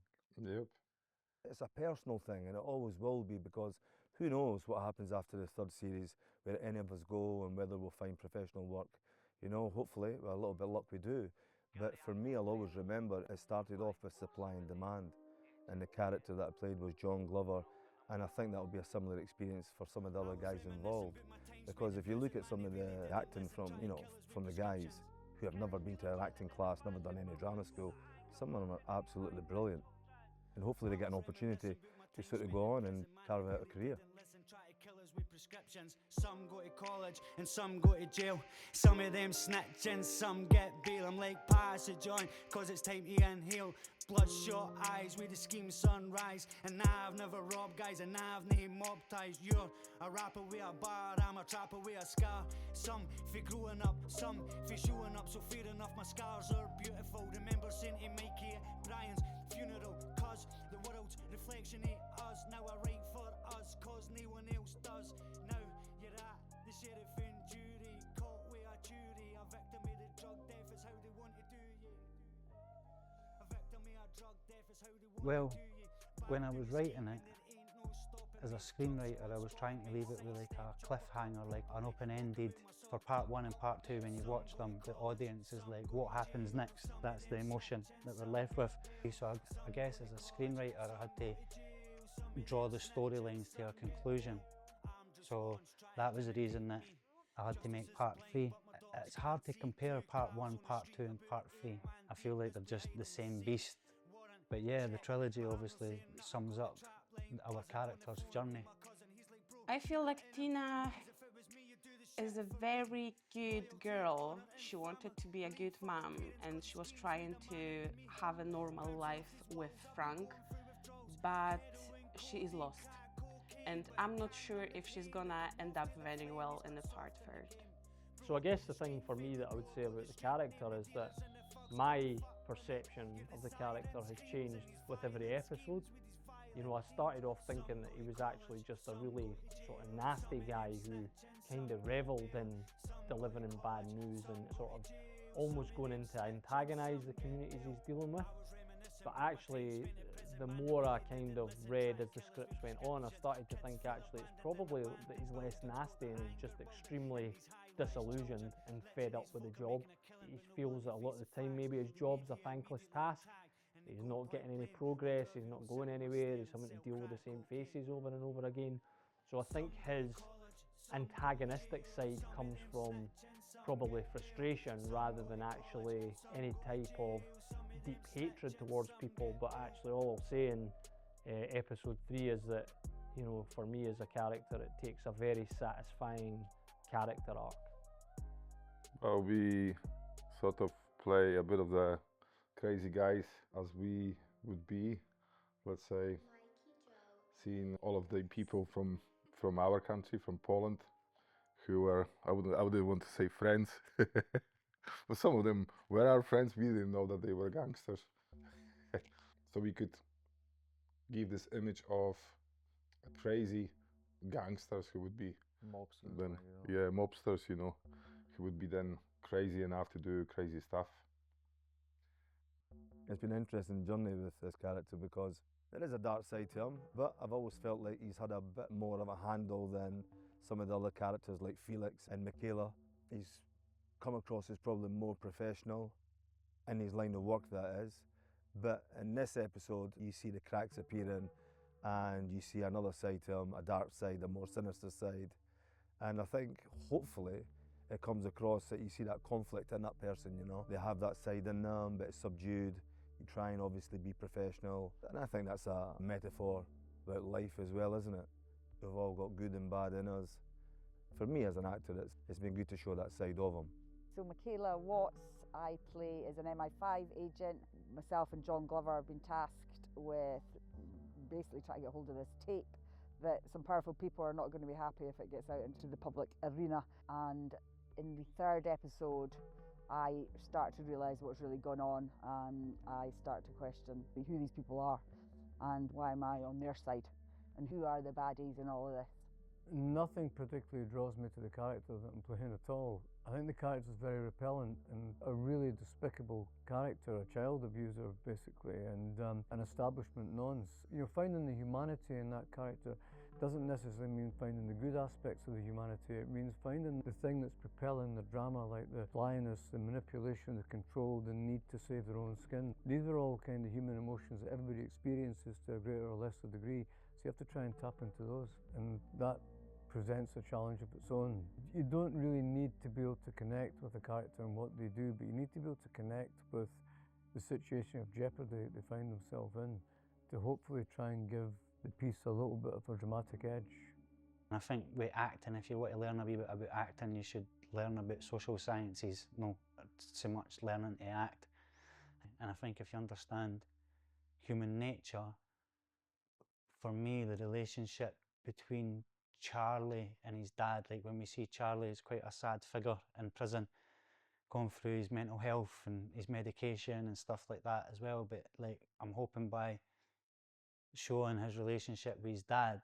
Yep. It's a personal thing, and it always will be, because who knows what happens after the third series, where any of us go and whether we'll find professional work. You know, hopefully, with a little bit of luck we do. But for me, I'll always remember it started off with Supply and Demand, and the character that I played was John Glover, and I think that'll be a similar experience for some of the other guys involved. Because if you look at some of the acting from the guys who have never been to an acting class, never done any drama school, some of them are absolutely brilliant. And hopefully they get an opportunity to sort of go on and carve out a career. With prescriptions, some go to college and some go to jail. Some of them snitch and some get bail. I'm like, pass it, John, cause it's time to inhale. Bloodshot eyes with the scheme sunrise. And now I've never robbed guys, and now I've named mob ties. You're a rapper with a bar, I'm a trapper with a scar. Some for growing up, some for showing up. So fair enough, my scars are beautiful. Remember saying to Mikey at Brian's funeral, cause the world's reflection of us. Now I write for us, cause no one else does. Now you're at the sheriff and jury, caught with a jury. A victim of the drug death is how they want to do you. A victim of a drug death is how they want Well, to do you. when I was writing it, as a screenwriter, I was trying to leave it with like a cliffhanger, like an open-ended. For part one and part two, when you watch them, the audience is like, what happens next? That's the emotion that we're left with. So I guess as a screenwriter, I had to draw the storylines to a conclusion. So that was the reason that I had to make part three. It's hard to compare part one, part two, and part three. I feel like they're just the same beast. But yeah, the trilogy obviously sums up our character's journey. I feel like Tina is a very good girl. She wanted to be a good mom and she was trying to have a normal life with Frank. but she is lost. And I'm not sure if she's gonna end up very well in the part third. So I guess the thing for me that I would say about the character is that my perception of the character has changed with every episode. You know, I started off thinking that he was actually just a really sort of nasty guy who kind of revelled in delivering bad news and sort of almost going in to antagonise the communities he's dealing with. But actually, the more I kind of read as the scripts went on, I started to think actually it's probably that he's less nasty and he's just extremely disillusioned and fed up with the job. He feels that a lot of the time maybe his job's a thankless task. He's not getting any progress, he's not going anywhere, he's having to deal with the same faces over and over again. So I think his antagonistic side comes from probably frustration rather than actually any type of deep hatred towards people. But actually all I'll say in episode 3 is that, you know, for me as a character, it takes a very satisfying character arc. Well, we sort of play a bit of the crazy guys as we would be, let's say, seeing all of the people from our country, from Poland, who were, I wouldn't want to say friends, but some of them were our friends. We didn't know that they were gangsters. So we could give this image of crazy gangsters who would be mobsters, then, like, you know. yeah, mobsters, you know, who would be then crazy enough to do crazy stuff. It's been an interesting journey with this character because there is a dark side to him, but I've always felt like he's had a bit more of a handle than some of the other characters like Felix and Michaela. He's come across as probably more professional in his line of work, that is. But in this episode, you see the cracks appearing and you see another side to him, a dark side, a more sinister side. And I think, hopefully, it comes across that you see that conflict in that person, you know. They have that side in them, but it's subdued. You try and obviously be professional. And I think that's a metaphor about life as well, isn't it? We've all got good and bad in us. For me as an actor, it's been good to show that side of him. So Michaela Watts, I play as an MI5 agent. Myself and John Glover have been tasked with basically trying to get hold of this tape that some powerful people are not going to be happy if it gets out into the public arena. And in the third episode, I start to realise what's really gone on, and I start to question who these people are and why am I on their side and who are the baddies in all of this. Nothing particularly draws me to the character that I'm playing at all. I think the character is very repellent and a really despicable character, a child abuser basically, and an establishment nonce. You know, finding the humanity in that character doesn't necessarily mean finding the good aspects of the humanity. It means finding the thing that's propelling the drama, like the slyness, the manipulation, the control, the need to save their own skin. These are all kind of human emotions that everybody experiences to a greater or lesser degree. So you have to try and tap into those, and that presents a challenge of its own. You don't really need to be able to connect with a character and what they do, but you need to be able to connect with the situation of jeopardy they find themselves in to hopefully try and give the piece a little bit of a dramatic edge. I think with acting, if you want to learn a wee bit about acting, you should learn about social sciences, not so much learning to act. And I think if you understand human nature, for me, the relationship between Charlie and his dad, like when we see Charlie as quite a sad figure in prison, going through his mental health and his medication and stuff like that as well. But like, I'm hoping by showing his relationship with his dad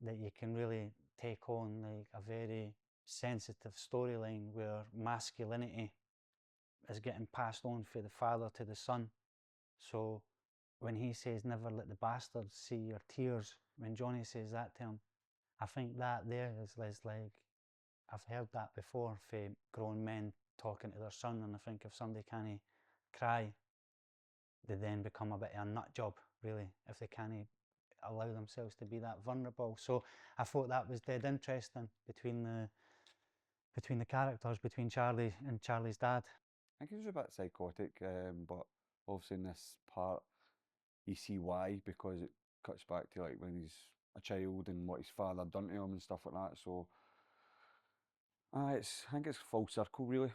that you can really take on like a very sensitive storyline where masculinity is getting passed on from the father to the son. So when he says never let the bastards see your tears, when Johnny says that to him, I think that there is like, I've heard that before from grown men talking to their son, and I think if somebody can't cry, they then become a bit of a nut job, really, if they can't allow themselves to be that vulnerable. So I thought that was dead interesting between the characters, between Charlie and Charlie's dad. I think he was a bit psychotic, but obviously in this part you see why, because it cuts back to like when he's a child and what his father done to him and stuff like that. So I think it's full circle really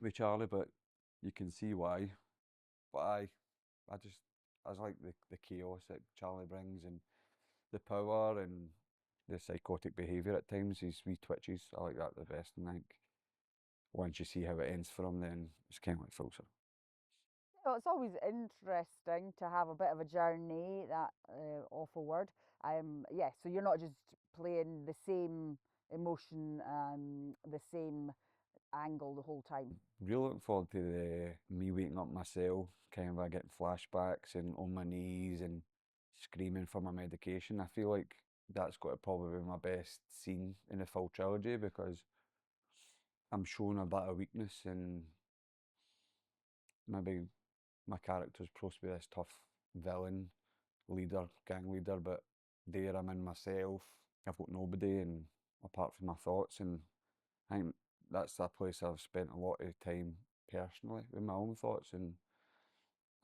with Charlie, but you can see why. But I just I like the chaos that Charlie brings and the power and the psychotic behaviour at times, his wee twitches. I like that the best, and I think once you see how it ends for him, then it's kind of like full circle. Well, it's always interesting to have a bit of a journey, that awful word. Yeah, so you're not just playing the same emotion, the same angle the whole time. Really looking forward to me waking up myself, kind of getting flashbacks and on my knees and screaming for my medication. I feel like that's got to probably be my best scene in the full trilogy because I'm showing a bit of weakness and maybe my character's supposed to be this tough villain, leader, gang leader, but there I'm in myself. I've got nobody and apart from my thoughts, and I think that's a place I've spent a lot of time personally with my own thoughts, and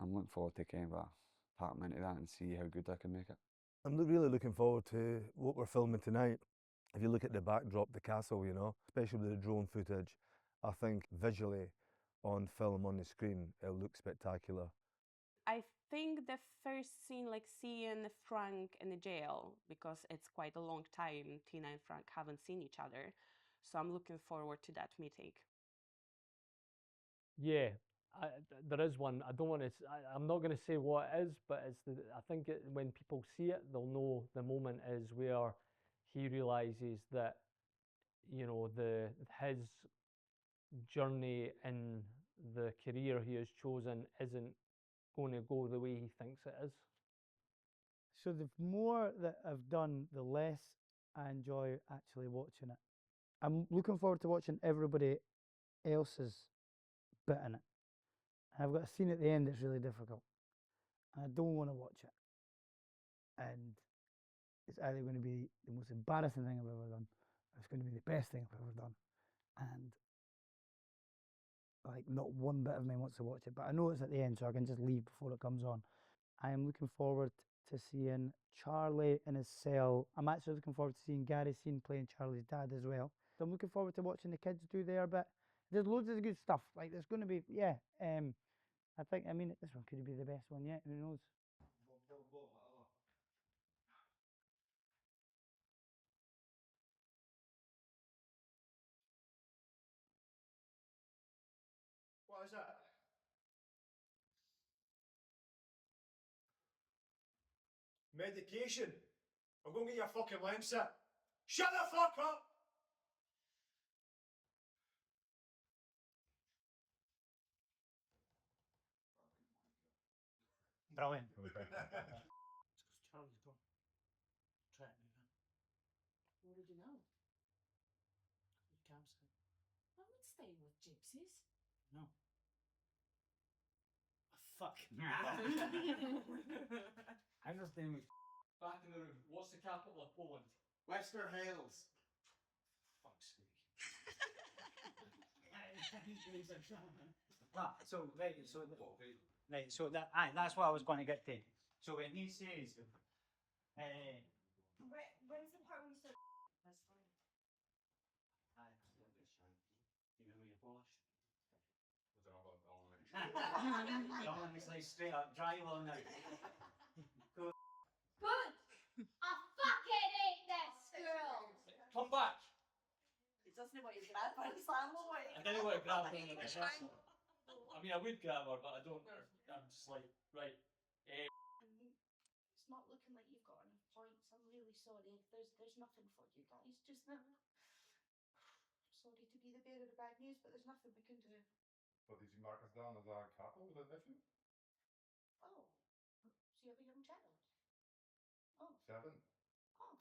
I'm looking forward to kind of part into that and see how good I can make it. I'm really looking forward to what we're filming tonight. If you look at the backdrop, the castle, you know, especially with the drone footage, I think visually on film, on the screen, it'll look spectacular. I think the first scene, like seeing Frank in the jail, because it's quite a long time Tina and Frank haven't seen each other. So I'm looking forward to that meeting. Yeah, there is one. I don't want to. I'm not going to say what it is, but I think when people see it, they'll know the moment is where he realizes that, you know, his journey in the career he has chosen isn't going to go the way he thinks it is. So the more that I've done, the less I enjoy actually watching it. I'm looking forward to watching everybody else's bit in it. And I've got a scene at the end that's really difficult. And I don't want to watch it. And it's either going to be the most embarrassing thing I've ever done, or it's going to be the best thing I've ever done. And like not one bit of me wants to watch it, but I know it's at the end, so I can just leave before it comes on. I am looking forward to seeing Charlie in his cell. I'm actually looking forward to seeing Gary Scene playing Charlie's dad as well. So I'm looking forward to watching the kids do their bit. There's loads of good stuff. Like there's going to be, yeah. I mean, this one could be the best one yet. Who knows? What is that? Medication. I'm going to get your fucking Lancet. Shut the fuck up! Brilliant. Charlie's gone. Try it now. What would you know? You campsite. I'm not staying with gypsies. No. Fuck. I'm not staying with. Back in the room. What's the capital of Poland? Western Hales. Fuck's sake. That's what I was going to get to. So when he says, When's the part when you said Lesley? Don't let me straight up dry on now. Good! I fucking hate this school! Come back! He doesn't know what he's grab by the family. I don't know what to grab her in the rehearsal. I mean, I would grab her, but I don't. I'm just like, right. It's not looking like you've got enough points. I'm really sorry. There's nothing for you guys just now. Sorry to be the bearer of bad news, but there's nothing we can do. But did you mark us down as a couple with a nephew? Oh, so you have a young child? Oh. 7. Oh,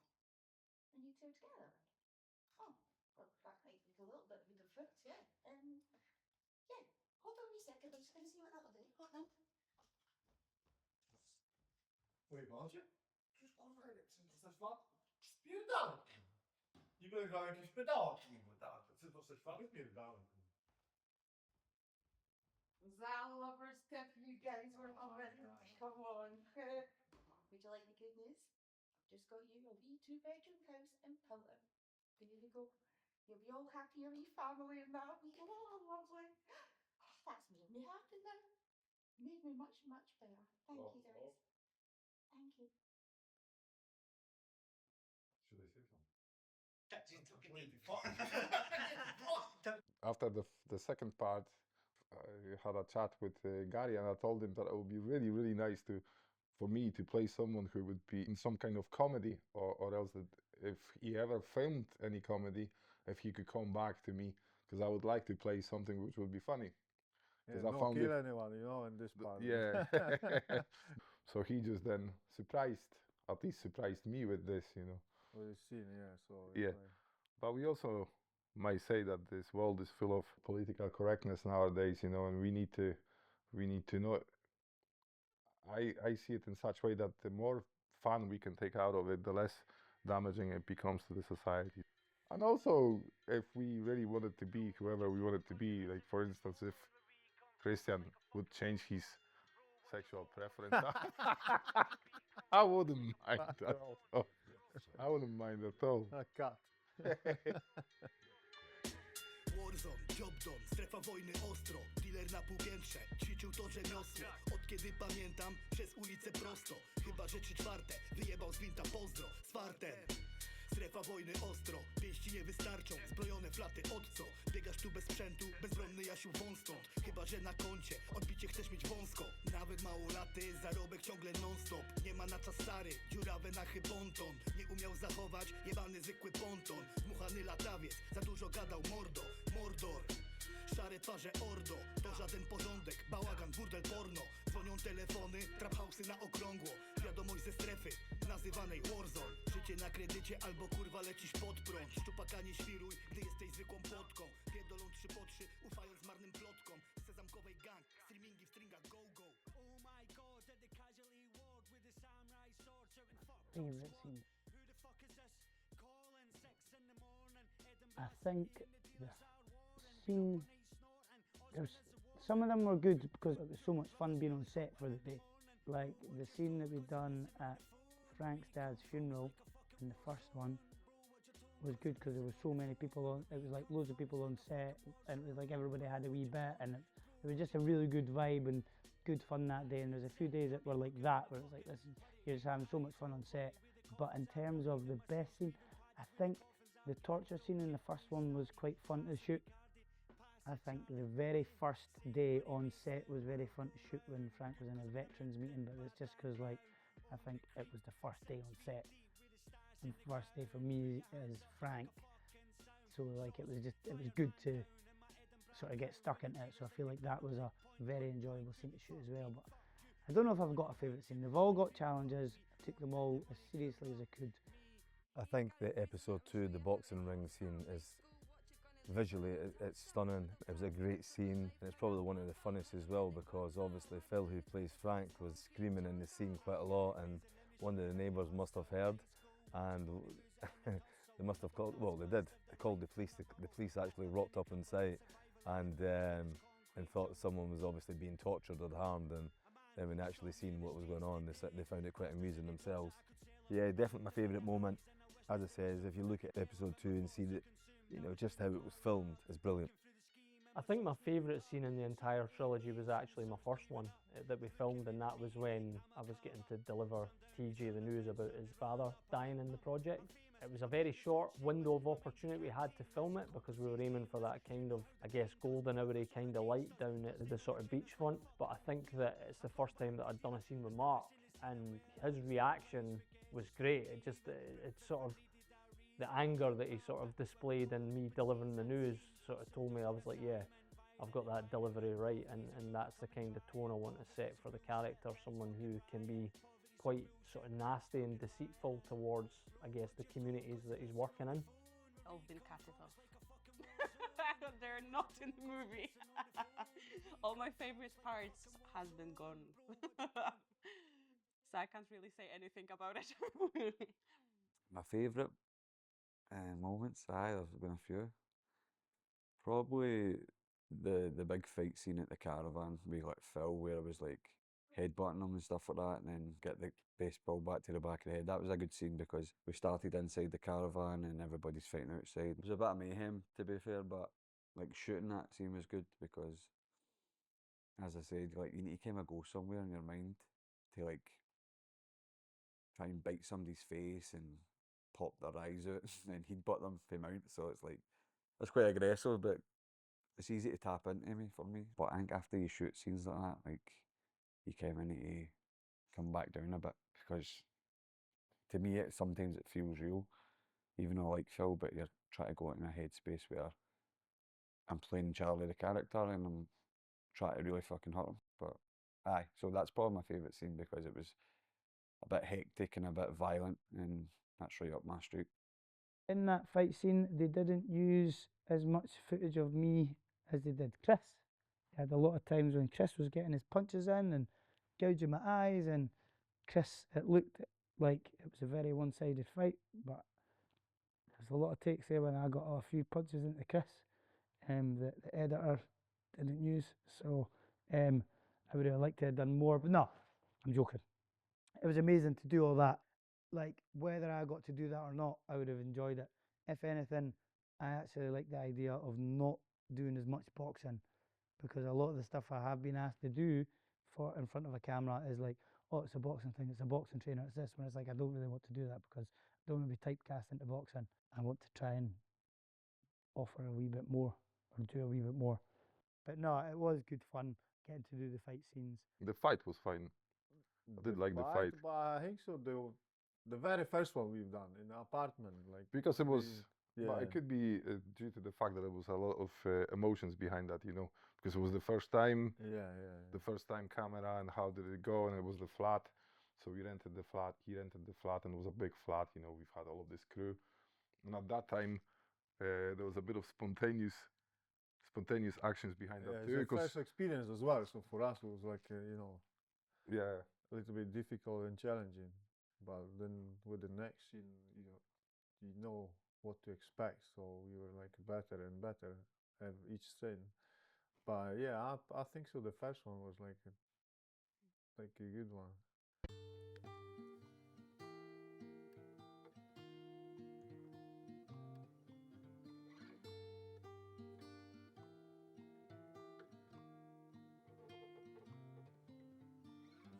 and you two are together? Oh, well, that might make a little bit of a difference, yeah. Yeah, hold on a second, I'm just going to see what that'll do. Hold on. Wait, won't you? Just over it. Sinds das war. Spierdal. Je wil gewoon een spierdal. Sinds was das war spierdal. Zal lovers tip you guys were loving. Come on. Would you like the good news? I've just got you a wee 2-bedroom house in Pilton. There you go. You'll be all happy, your wee family and that. Oh, lovely. That's made me happy now. Made me much, much better. Thank you, guys. Thank you. Should I say something? After the second part, I had a chat with Gary, and I told him that it would be really, really nice for me to play someone who would be in some kind of comedy, or else that if he ever filmed any comedy, if he could come back to me, because I would like to play something which would be funny. Yeah, I not found kill it, anyone, you know, in this part. yeah. So he just then at least surprised me with this, you know. Well, you've seen, yeah, so it's Yeah. like, But we also might say that this world is full of political correctness nowadays, you know, and we need to know. I see it in such way that the more fun we can take out of it, the less damaging it becomes to the society. And also, if we really wanted to be whoever we wanted to be, like for instance, if Christian would change his sexual preference, I wouldn't mind at all. I wouldn't mind at all. a cut. Warzone, job done, strefa wojny ostro. Dealer na półpiętrze, ćwiczył to rzemiosło. Od kiedy pamiętam, przez ulicę prosto. Chyba że 3/4, wyjebał z winta pozdro. Z fartem, strefa wojny ostro. Pięści nie wystarczą, zbrojone flaty od co? Biegasz tu bez sprzętu, bezbronny Jasiu wąs stąd. Chyba że na koncie, odbicie chcesz mieć wąsko. Nawet małolaty, zarobek ciągle non stop. Nie ma na czas stary, dziurawe nachy bonton. Nie umiał zachować, jebany zwykły ponton. Dmuchany latawiec, za dużo gadał mordo. Mordor, szare twarze ordo. To żaden porządek, bałagan, burdel, porno. Dzwonią telefony, trap house'y na okrągło. Wiadomość ze strefy, nazywanej Warzone. Życie na kredycie albo kurwa lecisz pod prąd. Szczupaka nie świruj, gdy jesteś zwykłą potką. Pierdolą 3 po 3, ufając marnym plotkom. Z sezamkowej gang, streamingi w stringach go go. Oh my god, did the casually walk with the samurai sword shouting fuck Favourite scene. Who the fuck is this? Calling 6 in the morning. I think the scene, some of them were good because it was so much fun being on set for the day. Like the scene that we'd done at Frank's dad's funeral in the first one was good because there was so many people on, it was like loads of people on set, and it was like everybody had a wee bit, and it was just a really good vibe and good fun that day. And there's a few days that were like that where it's like, listen, you're just having so much fun on set. But in terms of the best scene, I think the torture scene in the first one was quite fun to shoot. I think the very first day on set was very fun to shoot when Frank was in a veterans meeting, but it's just because like I think it was the first day on set, and first day for me as Frank, so like it was good to sort of get stuck into it. So I feel like that was a very enjoyable scene to shoot as well. But I don't know if I've got a favourite scene. They've all got challenges. I took them all as seriously as I could. I think the episode 2, the boxing ring scene, is visually it's stunning. It was a great scene, and it's probably one of the funnest as well because obviously Phil, who plays Frank, was screaming in the scene quite a lot, and one of the neighbours must have heard, and they must have called. Well, they did. They called the police. The police actually rocked up on site and thought someone was obviously being tortured or harmed, and then when they actually seen what was going on, they found it quite amusing themselves. Yeah, definitely my favourite moment. As I said, if you look at episode 2 and see that, you know, just how it was filmed is brilliant. I think my favourite scene in the entire trilogy was actually my first one that we filmed, and that was when I was getting to deliver TJ the news about his father dying in the project. It was a very short window of opportunity we had to film it because we were aiming for that kind of, I guess, golden hour-y kind of light down at the sort of beachfront. But I think that it's the first time that I'd done a scene with Mark, and his reaction was great. It's sort of the anger that he sort of displayed in me delivering the news sort of told me, I was like, yeah, I've got that delivery right, and that's the kind of tone I want to set for the character, someone who can be quite sort of nasty and deceitful towards, I guess, the communities that he's working in. I've been cut it off. They're not in the movie. All my favorite parts has been gone. So I can't really say anything about it. My favourite moments, there's been a few. Probably the big fight scene at the caravan with like Phil, where I was like headbutting him and stuff like that, and then get the baseball back to the back of the head. That was a good scene because we started inside the caravan and everybody's fighting outside. It was a bit of mayhem, to be fair, but like shooting that scene was good because as I said, like you need to kind of go somewhere in your mind to like try and bite somebody's face and pop their eyes out and headbutt them for mount. So it's like, it's quite aggressive, but it's easy to tap into me for me. But I think after you shoot scenes like that, like you kind of need to come back down a bit, because to me sometimes it feels real, even though I like Phil, but you're trying to go in a headspace where I'm playing Charlie the character and I'm trying to really fucking hurt him. But aye, so that's probably my favourite scene because it was a bit hectic and a bit violent, and that's right up my street. In that fight scene, they didn't use as much footage of me as they did Chris. They had a lot of times when Chris was getting his punches in and gouging my eyes, and Chris, it looked like it was a very one-sided fight, but there's a lot of takes there when I got a few punches into Chris that the editor didn't use. So I would have liked to have done more, but no, I'm joking. It was amazing to do all that. Like, whether I got to do that or not, I would have enjoyed it. If anything, I actually like the idea of not doing as much boxing, because a lot of the stuff I have been asked to do for in front of a camera is like, oh, it's a boxing thing, it's a boxing trainer, it's this, when it's like, I don't really want to do that because I don't want to be typecast into boxing. I want to try and offer a wee bit more, or do a wee bit more. But no, it was good fun getting to do the fight scenes. The fight was fine. I did like the fight. But I think so. The very first one we've done in the apartment, like Because it was, yeah. but it could be due to the fact that there was a lot of emotions behind that, you know, because it was the first time, the first time camera, and how did it go, and it was the flat. So we rented the flat, he rented the flat, and it was a big flat, you know, we've had all of this crew. And at that time, there was a bit of spontaneous actions behind that too. It's a first experience as well, so for us it was like, you know, yeah, a little bit difficult and challenging. But then with the next scene, you know what to expect, so we were like better and better at each scene. But yeah, I think so. The first one was like a good one.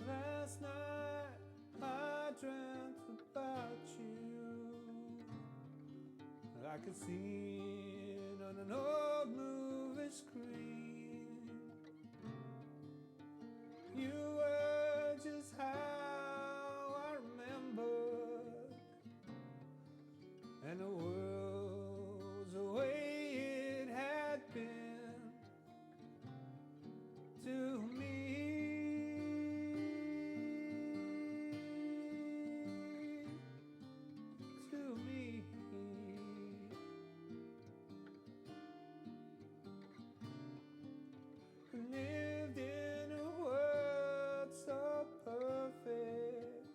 Last night I dreamt about you. I could see it on an old movie screen. You were just how I remembered, and the world was the way it had been to me. Lived in a world so perfect,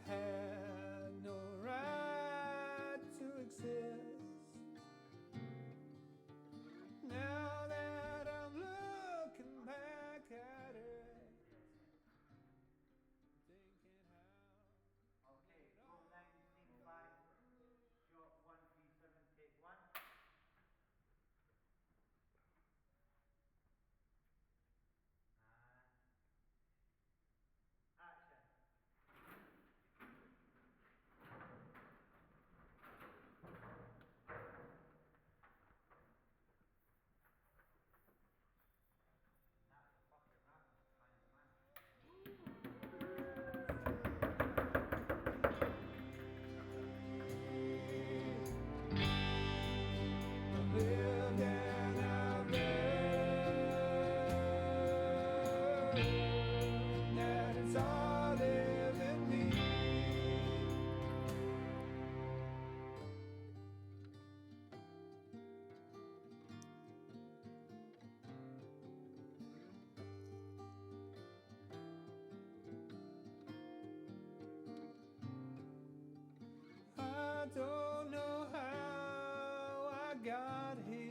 had no right to exist. Now that I'm looking back at it, thinking how. Okay, roll 9, scene 5, shot 137, take 1. Action. Lived and I've learned that it's all live in me. I don't know how I got here.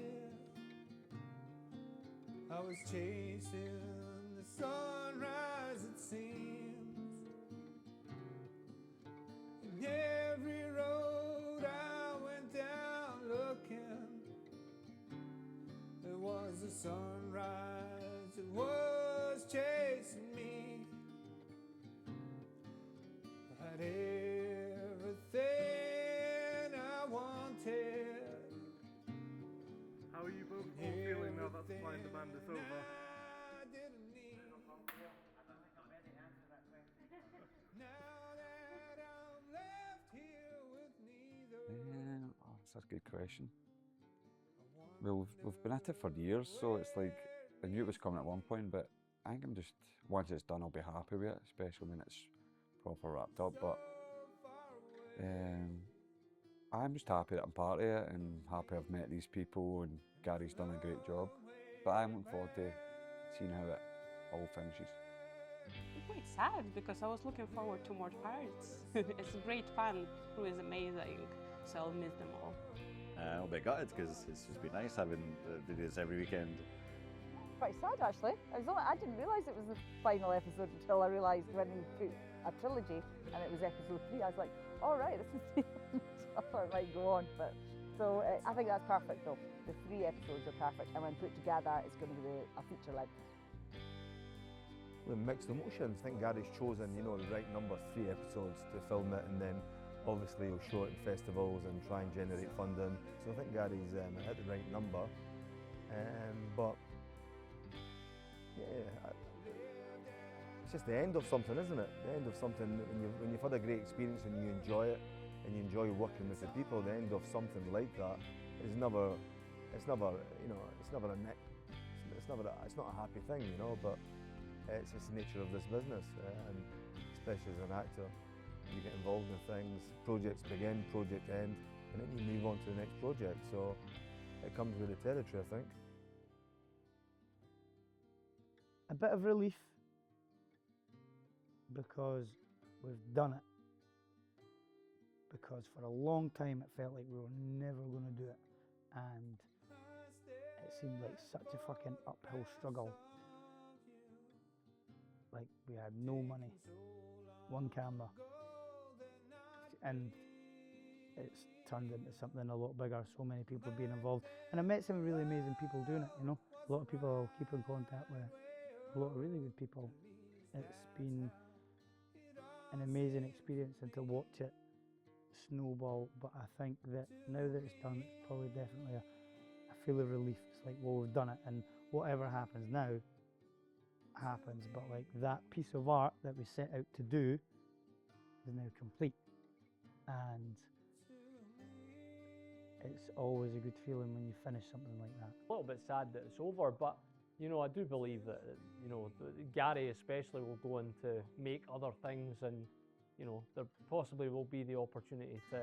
I was chasing the sunrise, it seems. And every road I went down looking, it It was the sunrise, it was chasing me. I had everything I wanted. How are you both all feeling now that Supply and Demand is over? I didn't need. Now that I'm left here with neither. That's a good question. Well, we've been at it for years, so it's like, I knew it was coming at one point, but I think I'm just, once it's done, I'll be happy with it, especially when it's proper wrapped up. But I'm just happy that I'm part of it, and happy I've met these people, and Gary's done a great job. But I'm looking forward to seeing how it all finishes. I'm quite sad because I was looking forward to more parts. It's great fun. Crew is amazing, so I'll miss them all. I'll be gutted because it's just been nice having to do this every weekend. Quite sad actually. I didn't realise it was the final episode until I realised when we put a trilogy and it was episode 3. I was like, all right, this is the end. I thought it might go on, but so I think that's perfect though. The 3 episodes are perfect, and when put together, it's going to be a feature length. Well, mixed emotions. I think Gary's chosen, the right number, 3 episodes to film it, and then obviously he'll show it in festivals and try and generate funding. So I think Gary's hit the right number. But yeah, it's just the end of something, isn't it? The end of something. When you've had a great experience and you enjoy it, and you enjoy working with the people, the end of something like that is never. It's never a happy thing, but it's just the nature of this business, and especially as an actor, you get involved in things, projects begin, project end, and then you move on to the next project, so it comes with the territory, I think. A bit of relief, because we've done it. Because for a long time it felt like we were never going to do it, and it seemed like such a fucking uphill struggle. Like, we had no money, 1 camera, and it's turned into something a lot bigger, so many people being involved, and I met some really amazing people doing it, a lot of people I'll keep in contact with, a lot of really good people. It's been an amazing experience, and to watch it snowball, but I think that now that it's done, it's probably definitely a feel of relief. It's like, well, we've done it, and whatever happens now happens, but like that piece of art that we set out to do is now complete, and it's always a good feeling when you finish something like that. A little bit sad that it's over, but I do believe that Gary especially will go on to make other things, and there possibly will be the opportunity to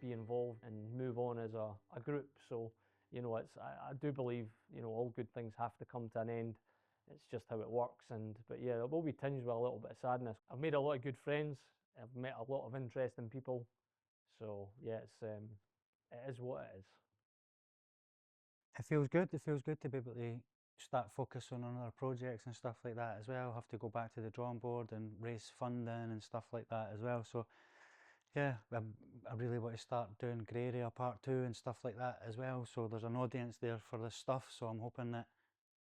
be involved and move on as a group. So I do believe all good things have to come to an end. It's just how it works, but yeah, it will be tinged with a little bit of sadness. I've made a lot of good friends. I've met a lot of interesting people. So yeah, it is what it is. It feels good. It feels good to be able to start focusing on other projects and stuff like that as well. Have to go back to the drawing board and raise funding and stuff like that as well. So yeah, I really want to start doing Grey Area Part 2 and stuff like that as well. So there's an audience there for this stuff. So I'm hoping that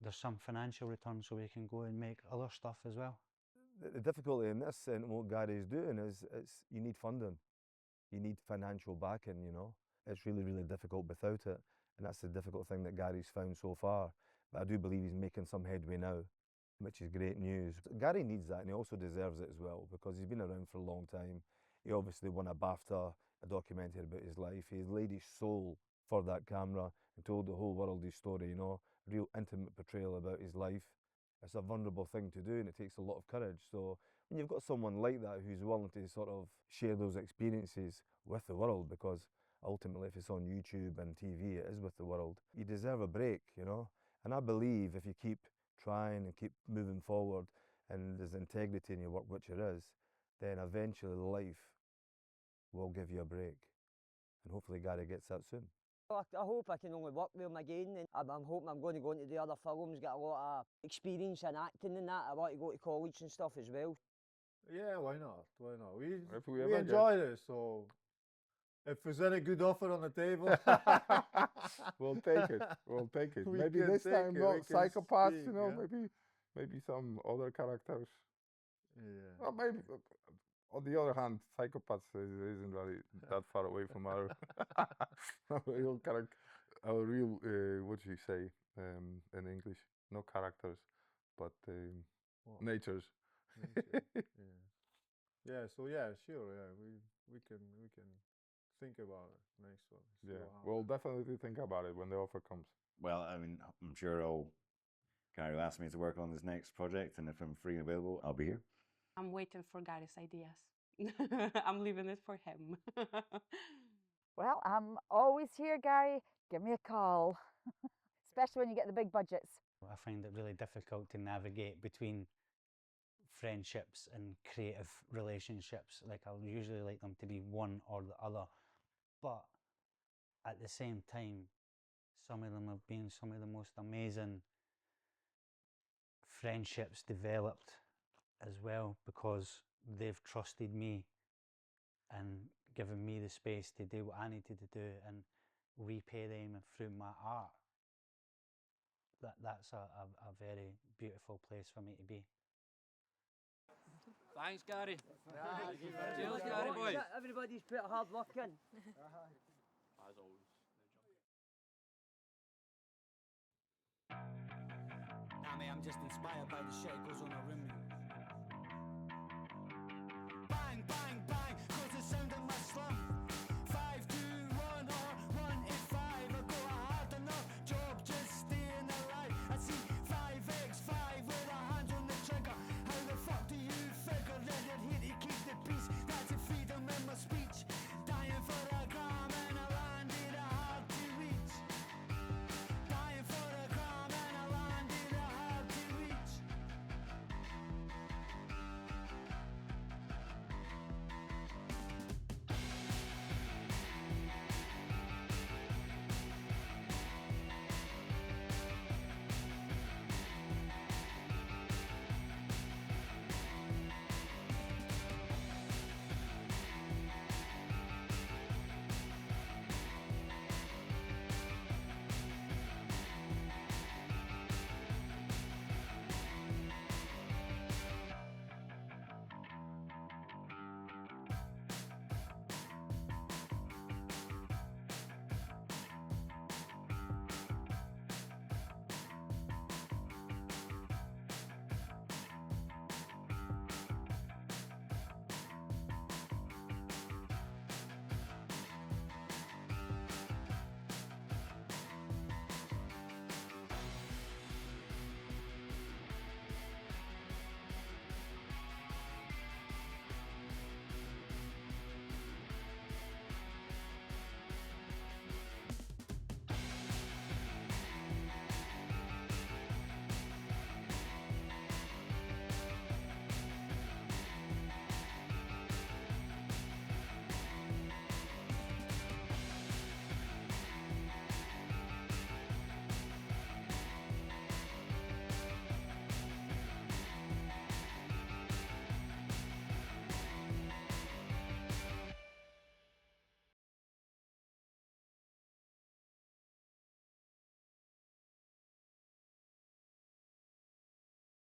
there's some financial return so we can go and make other stuff as well. The difficulty in this and what Gary's doing is you need funding. You need financial backing, It's really, really difficult without it. And that's the difficult thing that Gary's found so far. But I do believe he's making some headway now, which is great news. Gary needs that, and he also deserves it as well, because he's been around for a long time. He obviously won a BAFTA, a documentary about his life. He's laid his soul for that camera and told the whole world his story, a real intimate portrayal about his life. It's a vulnerable thing to do, and it takes a lot of courage. So when you've got someone like that who's willing to sort of share those experiences with the world, because ultimately if it's on YouTube and TV, it is with the world, you deserve a break, And I believe if you keep trying and keep moving forward, and there's integrity in your work, which it is, then eventually life will give you a break. And hopefully Gary gets that soon. I hope I can only work with him again, and I'm hoping I'm going to go into the other films, get a lot of experience in acting and that. I want to go to college and stuff as well. Yeah, why not? Why not? We ever enjoy this, so If there's any good offer on the table, we'll take it. We'll take it. We Maybe can this take time it, not we can psychopaths, speak, you know, yeah. maybe some other characters. Yeah. Well, maybe on the other hand, psychopaths isn't really that far away from our our real character, our real what do you say in English? No characters, but What? natures. Nature, yeah. Yeah, so yeah, sure, yeah, we can think about it next one. see Yeah, what we'll happens. definitely think about it when the offer comes. Well, I mean, I'm sure Gary will ask me to work on this next project, and if I'm free and available, I'll be here. I'm waiting for Gary's ideas. I'm leaving it for him. Well, I'm always here, Gary. Give me a call, especially when you get the big budgets. I find it really difficult to navigate between friendships and creative relationships. Like, I usually like them to be one or the other, but at the same time, some of them have been some of the most amazing friendships developed as well, because they've trusted me and given me the space to do what I needed to do and repay them through my art. That's a very beautiful place for me to be. Thanks, Gary. Yeah, Cheers, Gary boy. Everybody's put hard work in. As always. Nah, mate, I'm just inspired by the shit that goes on around me.